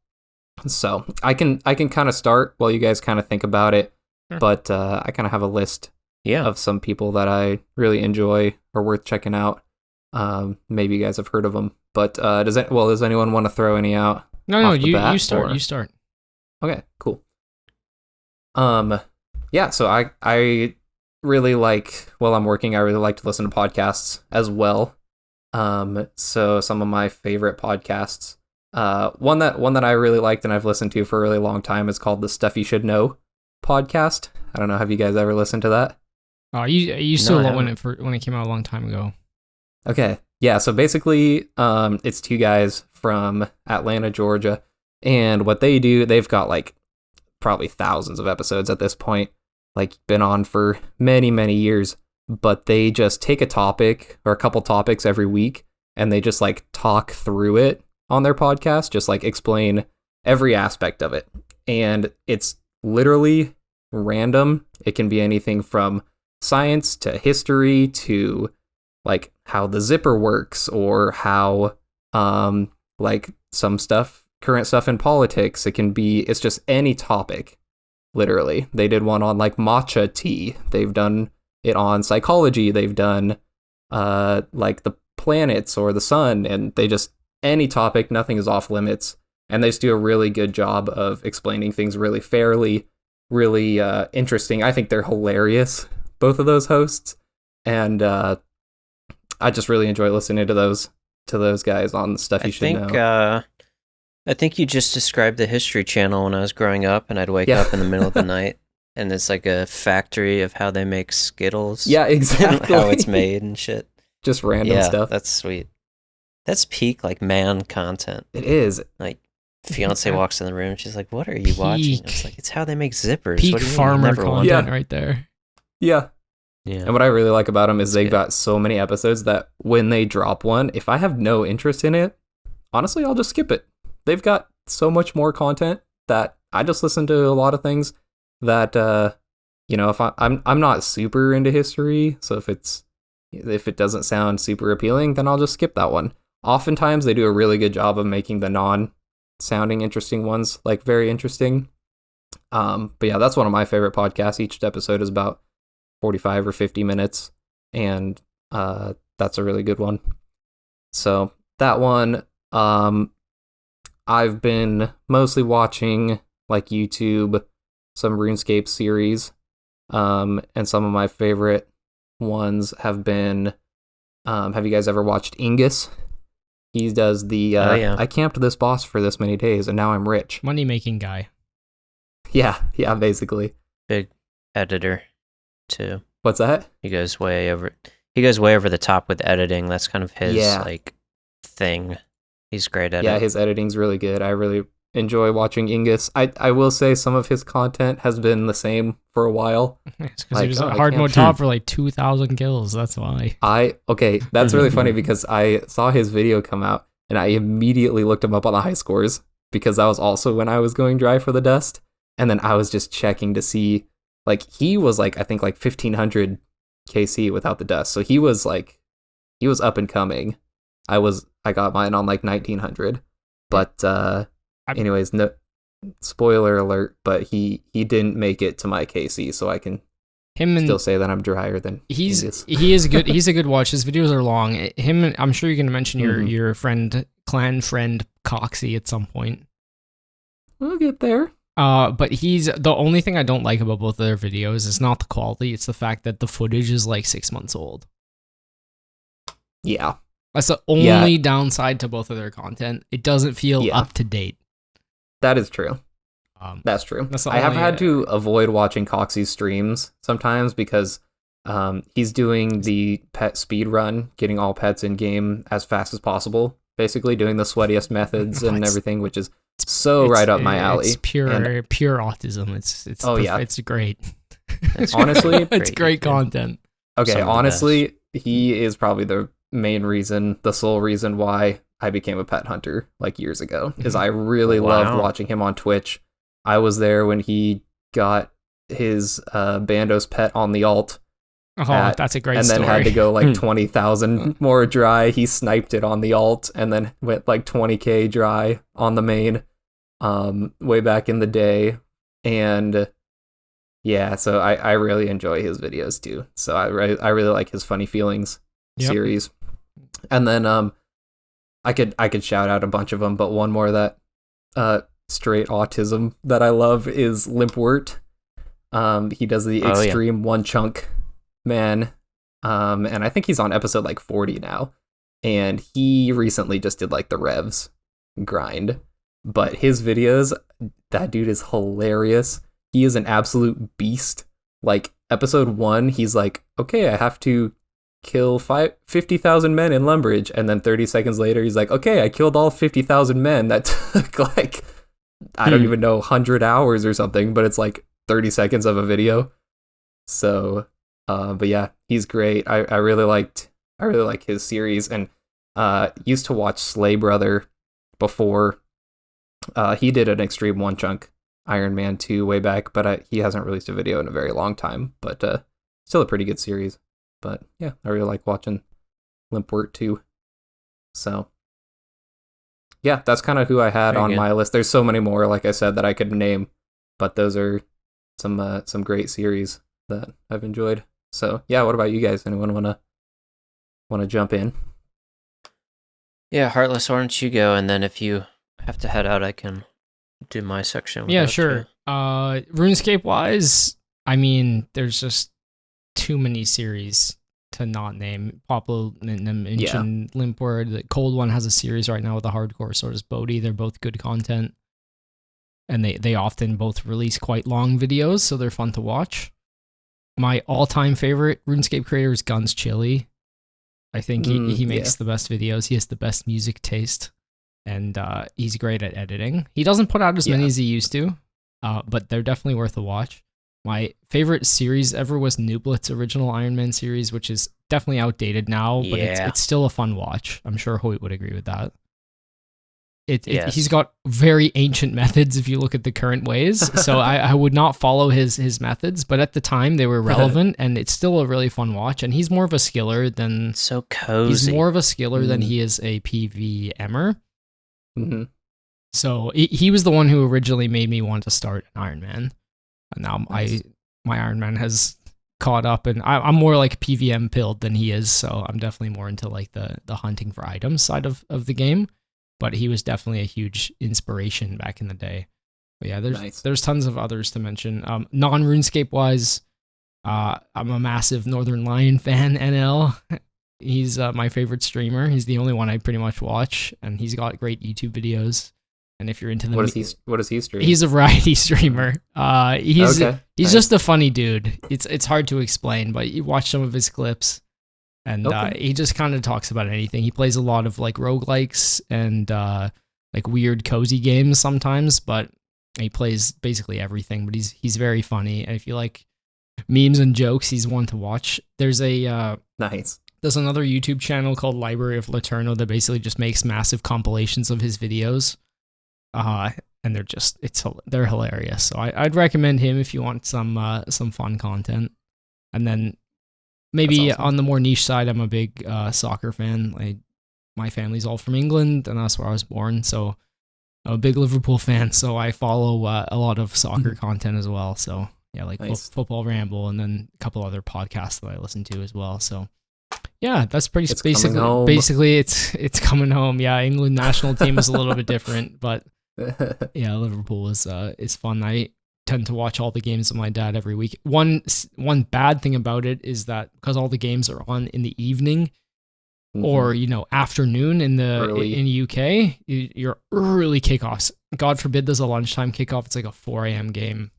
[SPEAKER 2] So I can kind of start while you guys kind of think about it. Sure. But I kind of have a list of some people that I really enjoy or worth checking out. Maybe you guys have heard of them. But does anyone want to throw any out?
[SPEAKER 3] No, you start. You start.
[SPEAKER 2] Okay, cool. Yeah, so I really like, while I'm working, I really like to listen to podcasts as well. So some of my favorite podcasts, one that I really liked and I've listened to for a really long time is called the Stuff You Should Know podcast. I don't know, have you guys ever listened to that?
[SPEAKER 3] Oh, you still when it came out a long time ago.
[SPEAKER 2] Okay. Yeah, so basically, it's two guys from Atlanta, Georgia, and what they do, they've got like probably thousands of episodes at this point, like been on for many, many years, but they just take a topic or a couple topics every week, and they just like talk through it on their podcast, just like explain every aspect of it. And it's literally random. It can be anything from science to history to like how the zipper works, or how like some current stuff in politics. It's just any topic, literally. They did one on like matcha tea. They've done it on psychology. They've done like the planets or the sun, and they just, any topic, nothing is off limits. And they just do a really good job of explaining things really fairly, really interesting. I think they're hilarious, both of those hosts. And I just really enjoy listening to those guys on Stuff You Should Know.
[SPEAKER 1] I think you just described the History Channel when I was growing up, and I'd wake up in the middle of the night, and it's like a factory of how they make Skittles.
[SPEAKER 2] Yeah, exactly.
[SPEAKER 1] How it's made and shit.
[SPEAKER 2] Just random stuff.
[SPEAKER 1] That's sweet. That's peak like man content.
[SPEAKER 2] It is.
[SPEAKER 1] Like, fiance walks in the room, she's like, "What are you watching?" It's like, it's how they make zippers.
[SPEAKER 3] Peak farmer content right there.
[SPEAKER 2] Yeah. Yeah. And what I really like about them is they've got so many episodes that when they drop one, if I have no interest in it, honestly, I'll just skip it. They've got so much more content that I just listen to a lot of things that, if I'm not super into history, so if it doesn't sound super appealing, then I'll just skip that one. Oftentimes they do a really good job of making the non-sounding interesting ones like very interesting. But yeah, that's one of my favorite podcasts. Each episode is about 45 or 50 minutes, and that's a really good one. So that one, I've been mostly watching like YouTube, some RuneScape series, and some of my favorite ones have been, have you guys ever watched Ingus? He does the, I camped this boss for this many days and now I'm rich.
[SPEAKER 3] Money making guy.
[SPEAKER 2] Yeah, basically.
[SPEAKER 1] Big editor too.
[SPEAKER 2] What's that?
[SPEAKER 1] He goes way over the top with editing. That's kind of his like thing. He's great at it.
[SPEAKER 2] Yeah, his editing's really good. I really enjoy watching Ingus. I will say some of his content has been the same for a while.
[SPEAKER 3] It's because he was on hard mode top for like 2,000 kills. That's why.
[SPEAKER 2] That's really funny because I saw his video come out and I immediately looked him up on the high scores because that was also when I was going dry for the dust. And then I was just checking to see, like, he was like, I think like 1,500 KC without the dust. So he was up and coming. I got mine on like 1900, but anyways, no spoiler alert, but he didn't make it to my KC, so I can still say that I'm drier than
[SPEAKER 3] he is good. He's a good watch. His videos are long. I'm sure you can mention your clan friend Coxie at some point.
[SPEAKER 2] We'll get there.
[SPEAKER 3] But the only thing I don't like about both of their videos is not the quality, it's the fact that the footage is like 6 months old.
[SPEAKER 2] Yeah.
[SPEAKER 3] That's the only downside to both of their content. It doesn't feel up to date.
[SPEAKER 2] That is true. That's true. I have had to avoid watching Coxie's streams sometimes because he's doing the pet speed run, getting all pets in game as fast as possible, basically doing the sweatiest methods and everything, which is right up my alley.
[SPEAKER 3] It's pure autism. It's great.
[SPEAKER 2] Honestly,
[SPEAKER 3] it's great content.
[SPEAKER 2] Okay, honestly, he is probably the sole reason why I became a pet hunter like years ago, is I really loved watching him on Twitch. I was there when he got his Bandos pet on the alt.
[SPEAKER 3] That's a great story.
[SPEAKER 2] And then had to go like 20,000 more dry. He sniped it on the alt and then went like 20k dry on the main way back in the day. And yeah, so I really enjoy his videos too. So I really like his Funny Feelings series. And then I could shout out a bunch of them, but one more that straight autism that I love is Limpwort. He does the extreme one chunk man, and I think he's on episode like 40 now, and he recently just did like the Revs grind, but his videos, that dude is hilarious. He is an absolute beast. Like episode 1, he's like, okay, I have to kill 50,000 men in Lumbridge, and then 30 seconds later he's like, okay, I killed all 50,000 men. That took like, I don't even know, 100 hours or something, but it's like 30 seconds of a video. So but yeah, he's great. I really like his series, and used to watch Slay Brother before. He did an extreme one chunk Iron Man 2 way back, but he hasn't released a video in a very long time, but still a pretty good series. But yeah, I really like watching Limpwort too. So yeah, that's kind of who I had on my list. There's so many more, like I said, that I could name, but those are some great series that I've enjoyed. So yeah, what about you guys? Anyone wanna jump in?
[SPEAKER 1] Yeah, Heartless, why don't you go, and then if you have to head out, I can do my section.
[SPEAKER 3] Yeah, sure. RuneScape wise, I mean, there's just too many series to not name. Poplo mentioned Limpwort. The Cold One has a series right now with a hardcore, so does Bodhi. They're both good content, and they often both release quite long videos, so they're fun to watch. My all-time favorite RuneScape creator is Guns Chili. I think he makes the best videos. He has the best music taste, and he's great at editing. He doesn't put out as many as he used to, but they're definitely worth a watch. My favorite series ever was Nublit's original Iron Man series, which is definitely outdated now, but it's still a fun watch. I'm sure Hoyt would agree with that. He's got very ancient methods if you look at the current ways, so I would not follow his methods, but at the time they were relevant, and it's still a really fun watch, and he's more of a skiller than...
[SPEAKER 1] So cozy.
[SPEAKER 3] He's more of a skiller than he is a PVMer.
[SPEAKER 2] Mm-hmm.
[SPEAKER 3] So he was the one who originally made me want to start an Iron Man, and now my Iron Man has caught up, and I'm more like PVM pilled than he is, so I'm definitely more into like the hunting for items side of the game. But he was definitely a huge inspiration back in the day. But yeah, there's tons of others to mention. Non-RuneScape wise, I'm a massive Northern Lion fan, NL. He's my favorite streamer. He's the only one I pretty much watch, and he's got great YouTube videos. And if you're into them,
[SPEAKER 2] what does he stream?
[SPEAKER 3] He's a variety streamer. He's just a funny dude. It's hard to explain, but you watch some of his clips. And he just kind of talks about anything. He plays a lot of like roguelikes and like weird cozy games sometimes, but he plays basically everything. But he's very funny, and if you like memes and jokes, he's one to watch. There's another YouTube channel called Library of Laterno that basically just makes massive compilations of his videos, and they're hilarious. So I'd recommend him if you want some fun content. And then maybe awesome. On the more niche side, I'm a big soccer fan. My family's all from England, and that's where I was born. So I'm a big Liverpool fan. So I follow a lot of soccer content as well. So yeah, like nice. Football Ramble, and then a couple other podcasts that I listen to as well. So yeah, that's pretty basically it's coming home. Yeah, England national team is a little bit different, but yeah, Liverpool is fun. I tend to watch all the games with my dad every week. One bad thing about it is that because all the games are on in the evening or afternoon in the UK, your early kickoffs. God forbid there's a lunchtime kickoff. It's like a 4 a.m. game.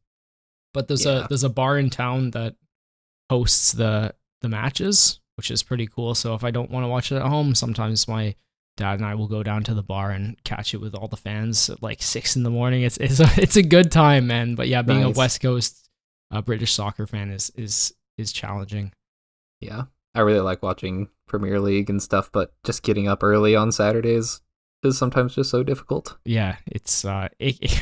[SPEAKER 3] But there's a bar in town that hosts the matches, which is pretty cool. So if I don't want to watch it at home, sometimes my dad and I will go down to the bar and catch it with all the fans at like 6 a.m. It's a good time, man. But yeah, being a West Coast British soccer fan is challenging.
[SPEAKER 2] Yeah, I really like watching Premier League and stuff, but just getting up early on Saturdays is sometimes just so difficult.
[SPEAKER 3] Yeah, it's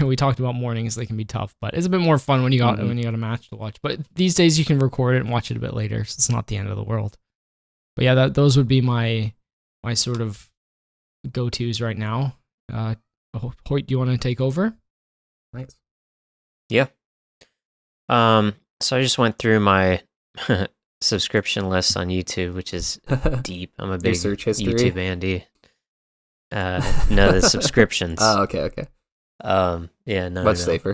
[SPEAKER 3] we talked about mornings; they can be tough, but it's a bit more fun when you got a match to watch. But these days you can record it and watch it a bit later, so it's not the end of the world. But yeah, those would be my sort of go-tos right now. Hoyt, do you want to take over?
[SPEAKER 2] Nice.
[SPEAKER 1] Yeah. So I just went through my subscription list on YouTube, which is deep. I'm a big YouTube Andy. No, the subscriptions.
[SPEAKER 2] Oh, okay.
[SPEAKER 1] Yeah, no,
[SPEAKER 2] much safer.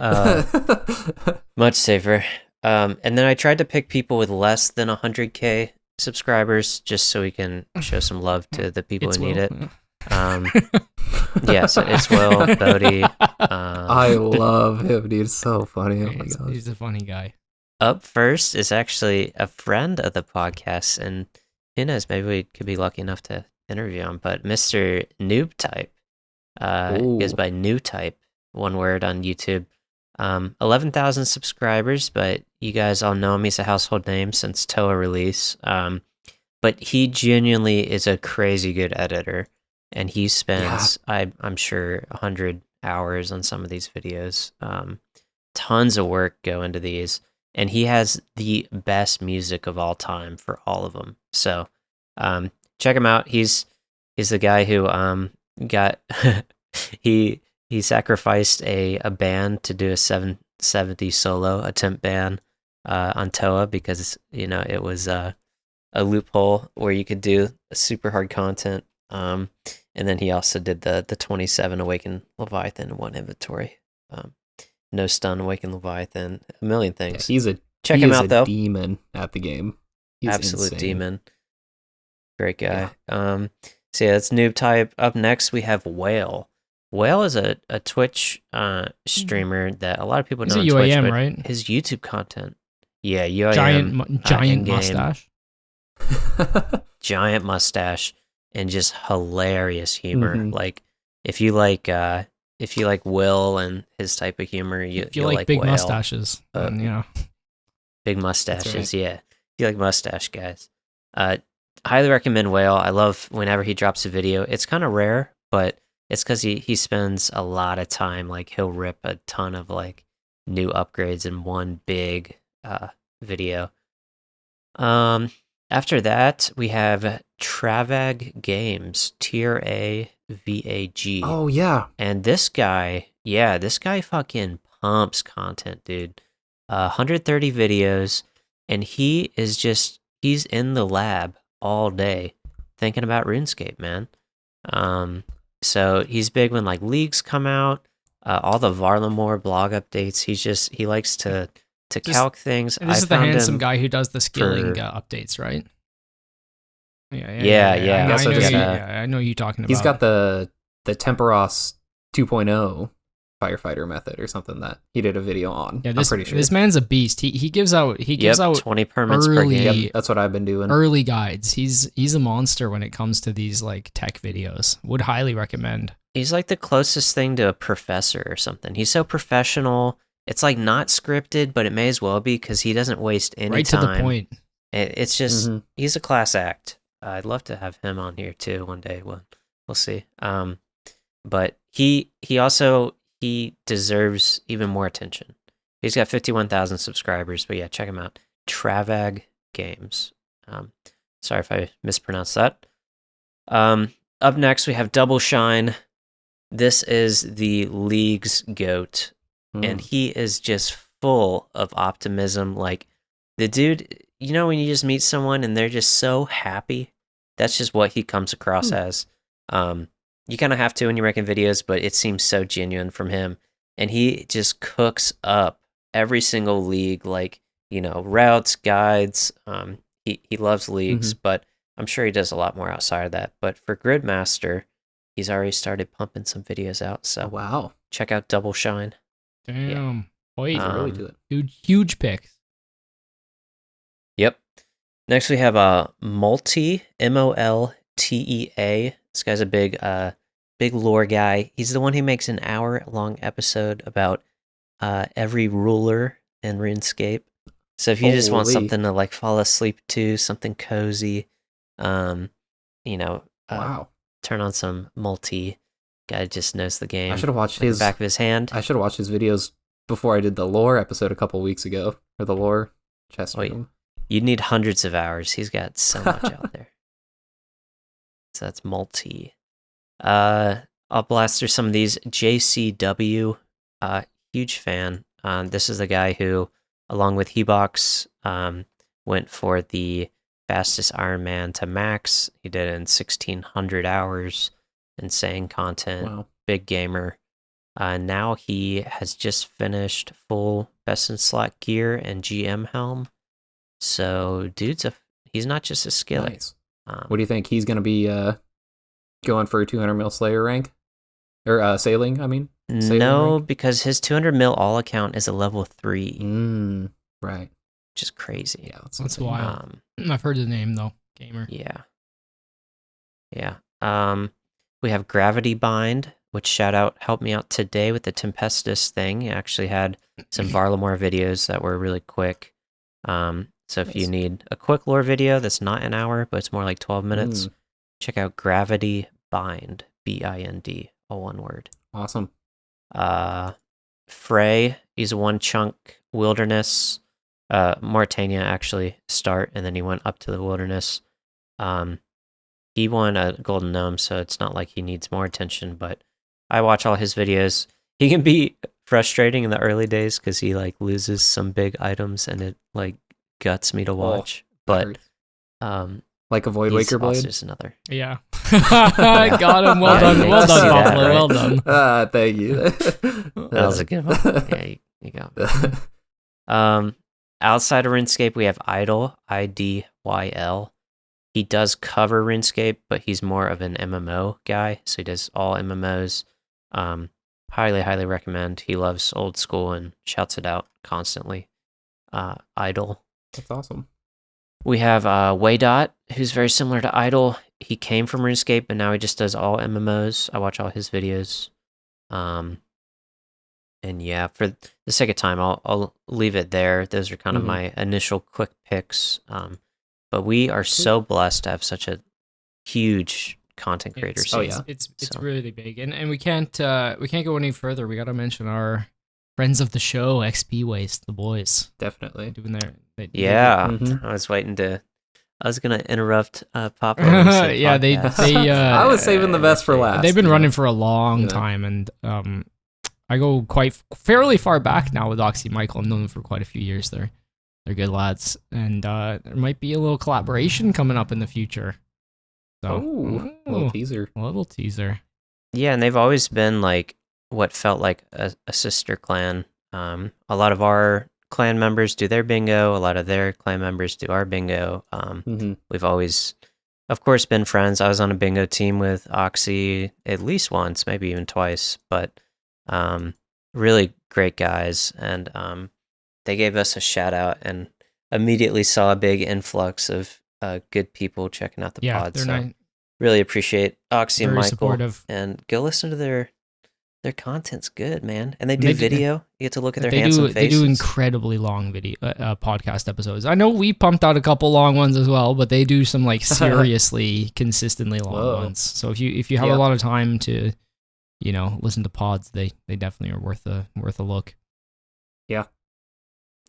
[SPEAKER 1] Much safer. And then I tried to pick people with less than 100K subscribers, just so we can show some love to the people who need it. Yeah, so it's Will, Bodie.
[SPEAKER 2] I love him, dude. It's so funny. Oh my gosh.
[SPEAKER 3] He's a funny guy.
[SPEAKER 1] Up first is actually a friend of the podcast, and who knows, maybe we could be lucky enough to interview him. But Mr. Noob Type goes by New Type, one word on YouTube. 11,000 subscribers, but you guys all know him. He's a household name since Toa release. But he genuinely is a crazy good editor, and he spends, I'm sure, 100 hours on some of these videos. Tons of work go into these, and he has the best music of all time for all of them. So check him out. He's the guy who got he sacrificed a ban to do a 770 solo attempt ban on Toa because it was a loophole where you could do super hard content. And then he also did the 27 Awakened Leviathan in one inventory. No stun Awakened Leviathan, a million things.
[SPEAKER 2] Yeah,
[SPEAKER 1] check him out though.
[SPEAKER 2] Demon at the game. He's
[SPEAKER 1] absolute
[SPEAKER 2] insane.
[SPEAKER 1] Demon. Great guy. Yeah. So yeah, that's Noob Type. Up next we have Whale. Whale is a Twitch streamer that a lot of people know on Twitch, but
[SPEAKER 3] right?
[SPEAKER 1] His YouTube content. Yeah, UIM.
[SPEAKER 3] Giant mustache.
[SPEAKER 1] Giant mustache and just hilarious humor. Like if you like Will and his type of humor, you'll like
[SPEAKER 3] big
[SPEAKER 1] Whale.
[SPEAKER 3] Mustaches.
[SPEAKER 1] Big mustaches,
[SPEAKER 2] right.
[SPEAKER 1] Yeah. If you like mustache guys. Highly recommend Whale. I love whenever he drops a video. It's kind of rare, but it's because he spends a lot of time. Like he'll rip a ton of like new upgrades in one big video. After that, we have Travag Games, TRAVAG.
[SPEAKER 2] Oh yeah,
[SPEAKER 1] and this guy fucking pumps content, dude. 130 videos, and he's in the lab all day thinking about RuneScape, man. So he's big when like leagues come out, all the Varlamore blog updates. He likes to calc things.
[SPEAKER 3] And this is the handsome guy who does the skilling updates, right?
[SPEAKER 1] Yeah.
[SPEAKER 3] I know you talking about.
[SPEAKER 2] He's got the Temperos 2.0 firefighter method or something that he did a video on. Yeah, I'm pretty sure
[SPEAKER 3] this man's a beast. He gives out
[SPEAKER 1] 20 permits per game.
[SPEAKER 2] Yep, that's what I've been doing.
[SPEAKER 3] Early guides. He's a monster when it comes to these like tech videos. Would highly recommend.
[SPEAKER 1] He's like the closest thing to a professor or something. He's so professional. It's like not scripted, but it may as well be because he doesn't waste any
[SPEAKER 3] right
[SPEAKER 1] time.
[SPEAKER 3] To the point.
[SPEAKER 1] It's just he's a class act. I'd love to have him on here too one day. We'll see. But he deserves even more attention. He's got 51,000 subscribers, but yeah, check him out. Travag Games. Sorry if I mispronounced that. Up next, we have Double Shine. This is the league's GOAT, and he is just full of optimism. Like, the dude, you know, when you just meet someone and they're just so happy, that's just what he comes across as. You kind of have to when you're making videos, but it seems so genuine from him. And he just cooks up every single league, like, you know, routes, guides. He loves leagues, but I'm sure he does a lot more outside of that. But for Gridmaster, he's already started pumping some videos out. So
[SPEAKER 2] wow,
[SPEAKER 1] check out Double Shine.
[SPEAKER 3] Damn,
[SPEAKER 2] Hoyt, really do it.
[SPEAKER 3] Huge picks.
[SPEAKER 1] Yep. Next we have Multi, MOLTEA. This guy's a big lore guy. He's the one who makes an hour-long episode about every ruler in RuneScape. So if you just want something to like fall asleep to, something cozy, you know, turn on some Multi. Guy just knows the game.
[SPEAKER 2] I should have watched
[SPEAKER 1] his back of his hand.
[SPEAKER 2] I should have watched his videos before I did the lore episode a couple weeks ago, or the lore chest room.
[SPEAKER 1] You'd need hundreds of hours. He's got so much out there. So that's Multi. I'll blast through some of these. JCW, huge fan. This is the guy who, along with Hebox, went for the fastest Iron Man to max. He did it in 1,600 hours. Insane content.
[SPEAKER 2] Wow. Big
[SPEAKER 1] gamer. Now he has just finished full best in slot gear and GM helm. So, dude's he's not just a skillet.
[SPEAKER 2] Nice. What do you think? He's going to be going for a 200 mil Slayer rank? Or sailing, I mean?
[SPEAKER 1] No, rank? Because his 200 mil all account is a level 3.
[SPEAKER 2] Right.
[SPEAKER 1] Which is crazy.
[SPEAKER 2] Yeah,
[SPEAKER 3] that's wild. I've heard the name, though. Gamer.
[SPEAKER 1] Yeah. We have Gravity Bind, which Shoutout helped me out today with the Tempestus thing. He actually had some Varlamore videos that were really quick. So if you need a quick lore video that's not an hour, but it's more like 12 minutes, check out Gravity Bind, BIND, all one word.
[SPEAKER 2] Awesome.
[SPEAKER 1] Frey, he's a one chunk wilderness. Mauritania actually start, and then he went up to the wilderness. He won a golden gnome, so it's not like he needs more attention, but I watch all his videos. He can be frustrating in the early days because he like loses some big items and it like guts me to watch. But
[SPEAKER 2] like a Voidwaker blade?
[SPEAKER 1] Just another.
[SPEAKER 3] Yeah. Got him. Well done. Well done, Pablo. Right? Well done.
[SPEAKER 2] Thank you.
[SPEAKER 1] That was a good one. Yeah, you go. Outside of RuneScape, we have Idle, IDYL. He does cover RuneScape, but he's more of an MMO guy, so he does all MMOs. Highly recommend. He loves Old School and shouts it out constantly. Idle.
[SPEAKER 2] That's awesome.
[SPEAKER 1] We have Waydot, who's very similar to Idle. He came from RuneScape, and now he just does all MMOs. I watch all his videos. And yeah, for the sake of time, I'll leave it there. Those are kind of my initial quick picks. But we are so blessed to have such a huge content creator scene.
[SPEAKER 3] It's really big, and we can't go any further. We got to mention our friends of the show, xpwaste, the boys.
[SPEAKER 2] Definitely
[SPEAKER 3] doing their.
[SPEAKER 1] I was gonna interrupt Poplo.
[SPEAKER 3] Yeah, they
[SPEAKER 2] I was saving the best for last.
[SPEAKER 3] They've been running for a long time, and I go fairly far back now with Oxy Michael. I've known them for quite a few years. They're good lads, and there might be a little collaboration coming up in the future. So,
[SPEAKER 2] a little teaser.
[SPEAKER 3] A little teaser.
[SPEAKER 1] Yeah, and they've always been like what felt like a sister clan. A lot of our clan members do their bingo. A lot of their clan members do our bingo. We've always, of course, been friends. I was on a bingo team with Oxy at least once, maybe even twice. But really great guys, and they gave us a shout out and immediately saw a big influx of good people checking out the pod. So really appreciate Oxy and Michael.
[SPEAKER 3] Supportive.
[SPEAKER 1] And go listen to their content's good, man. And they do video. You get to look at their handsome faces.
[SPEAKER 3] They do incredibly long video podcast episodes. I know we pumped out a couple long ones as well, but they do some like seriously consistently long ones. So if you have a lot of time to, listen to pods, they definitely are worth a look.
[SPEAKER 2] Yeah.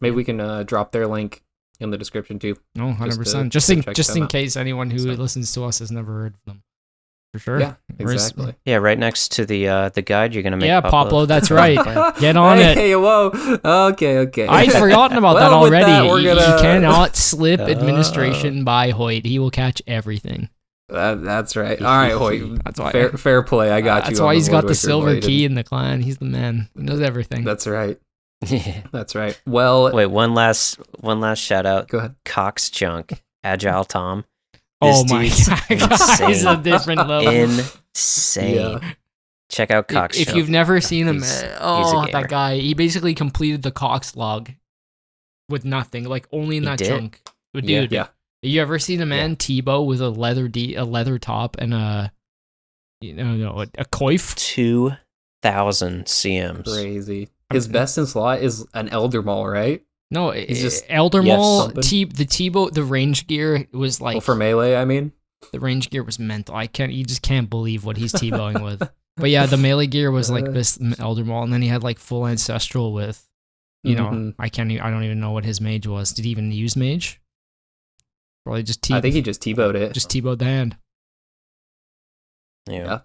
[SPEAKER 2] Maybe we can drop their link in the description too.
[SPEAKER 3] No, 100%. Just in case anyone who listens to us has never heard of them. For sure.
[SPEAKER 2] Yeah, exactly.
[SPEAKER 1] Yeah, right next to the guide you're gonna make.
[SPEAKER 3] Yeah, Poplo, that's right. Get on it.
[SPEAKER 2] Hey, whoa. Okay.
[SPEAKER 3] I'd forgotten about that already. You cannot slip administration by Hoyt. He will catch everything.
[SPEAKER 2] That's right. All right, Hoyt. That's why. Fair play. I got you.
[SPEAKER 3] That's why he's got the silver key in the clan. He's the man. He knows everything.
[SPEAKER 2] That's right. That's right. Well,
[SPEAKER 1] wait. One last shout out.
[SPEAKER 2] Go ahead.
[SPEAKER 1] Cox Junk, Agile Tom.
[SPEAKER 3] Oh my god, he's a different level.
[SPEAKER 1] Insane. Yeah. Check out Cox.
[SPEAKER 3] If you've never seen him, that guy. He basically completed the Cox log with nothing, like only in that chunk. But dude,
[SPEAKER 2] yeah.
[SPEAKER 3] You ever seen a man Tebow with a leather top and a coif?
[SPEAKER 1] 2,000 CMs.
[SPEAKER 2] Crazy. His best in slot is an Elder Maul, right?
[SPEAKER 3] No, it's just Elder Maul. The Tebow, the range gear was like.
[SPEAKER 2] Well, for melee, I mean.
[SPEAKER 3] The range gear was mental. You just can't believe what he's Tebowing with. But yeah, the melee gear was like this Elder Maul, and then he had like full ancestral with, I don't even know what his mage was. Did he even use mage? Probably just
[SPEAKER 2] I think he just T-bowed it.
[SPEAKER 3] Just T-bowed the hand.
[SPEAKER 1] Yeah.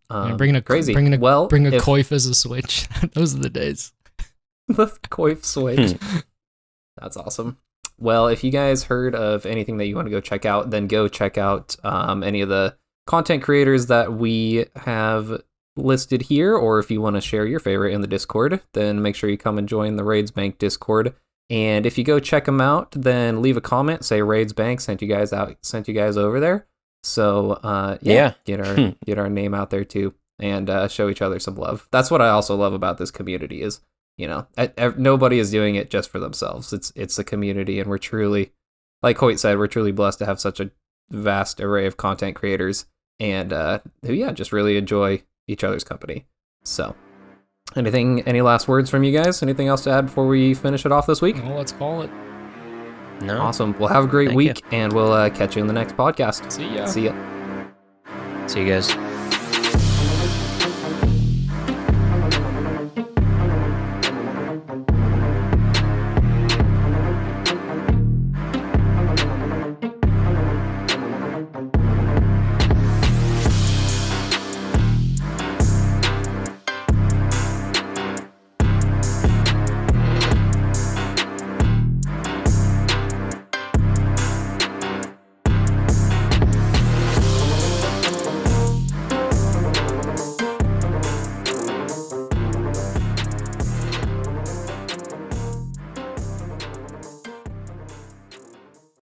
[SPEAKER 3] Bring a coif as a switch. Those are the days.
[SPEAKER 2] The coif switch. That's awesome. Well, if you guys heard of anything that you want to go check out, then go check out any of the content creators that we have listed here, or if you want to share your favorite in the Discord, then make sure you come and join the RaidzBank Discord. And if you go check them out, then leave a comment, say RaidzBank sent you guys over there. So get our name out there too, and show each other some love. That's what I also love about this community is, nobody is doing it just for themselves. It's a community, and we're truly, like Hoyt said, we're truly blessed to have such a vast array of content creators, and who just really enjoy each other's company. So, any last words from you guys? Anything else to add before we finish it off this week?
[SPEAKER 3] Well, let's call it.
[SPEAKER 1] No.
[SPEAKER 2] Awesome. Well, have a great week, and we'll catch you in the next podcast.
[SPEAKER 3] See ya.
[SPEAKER 2] See you guys.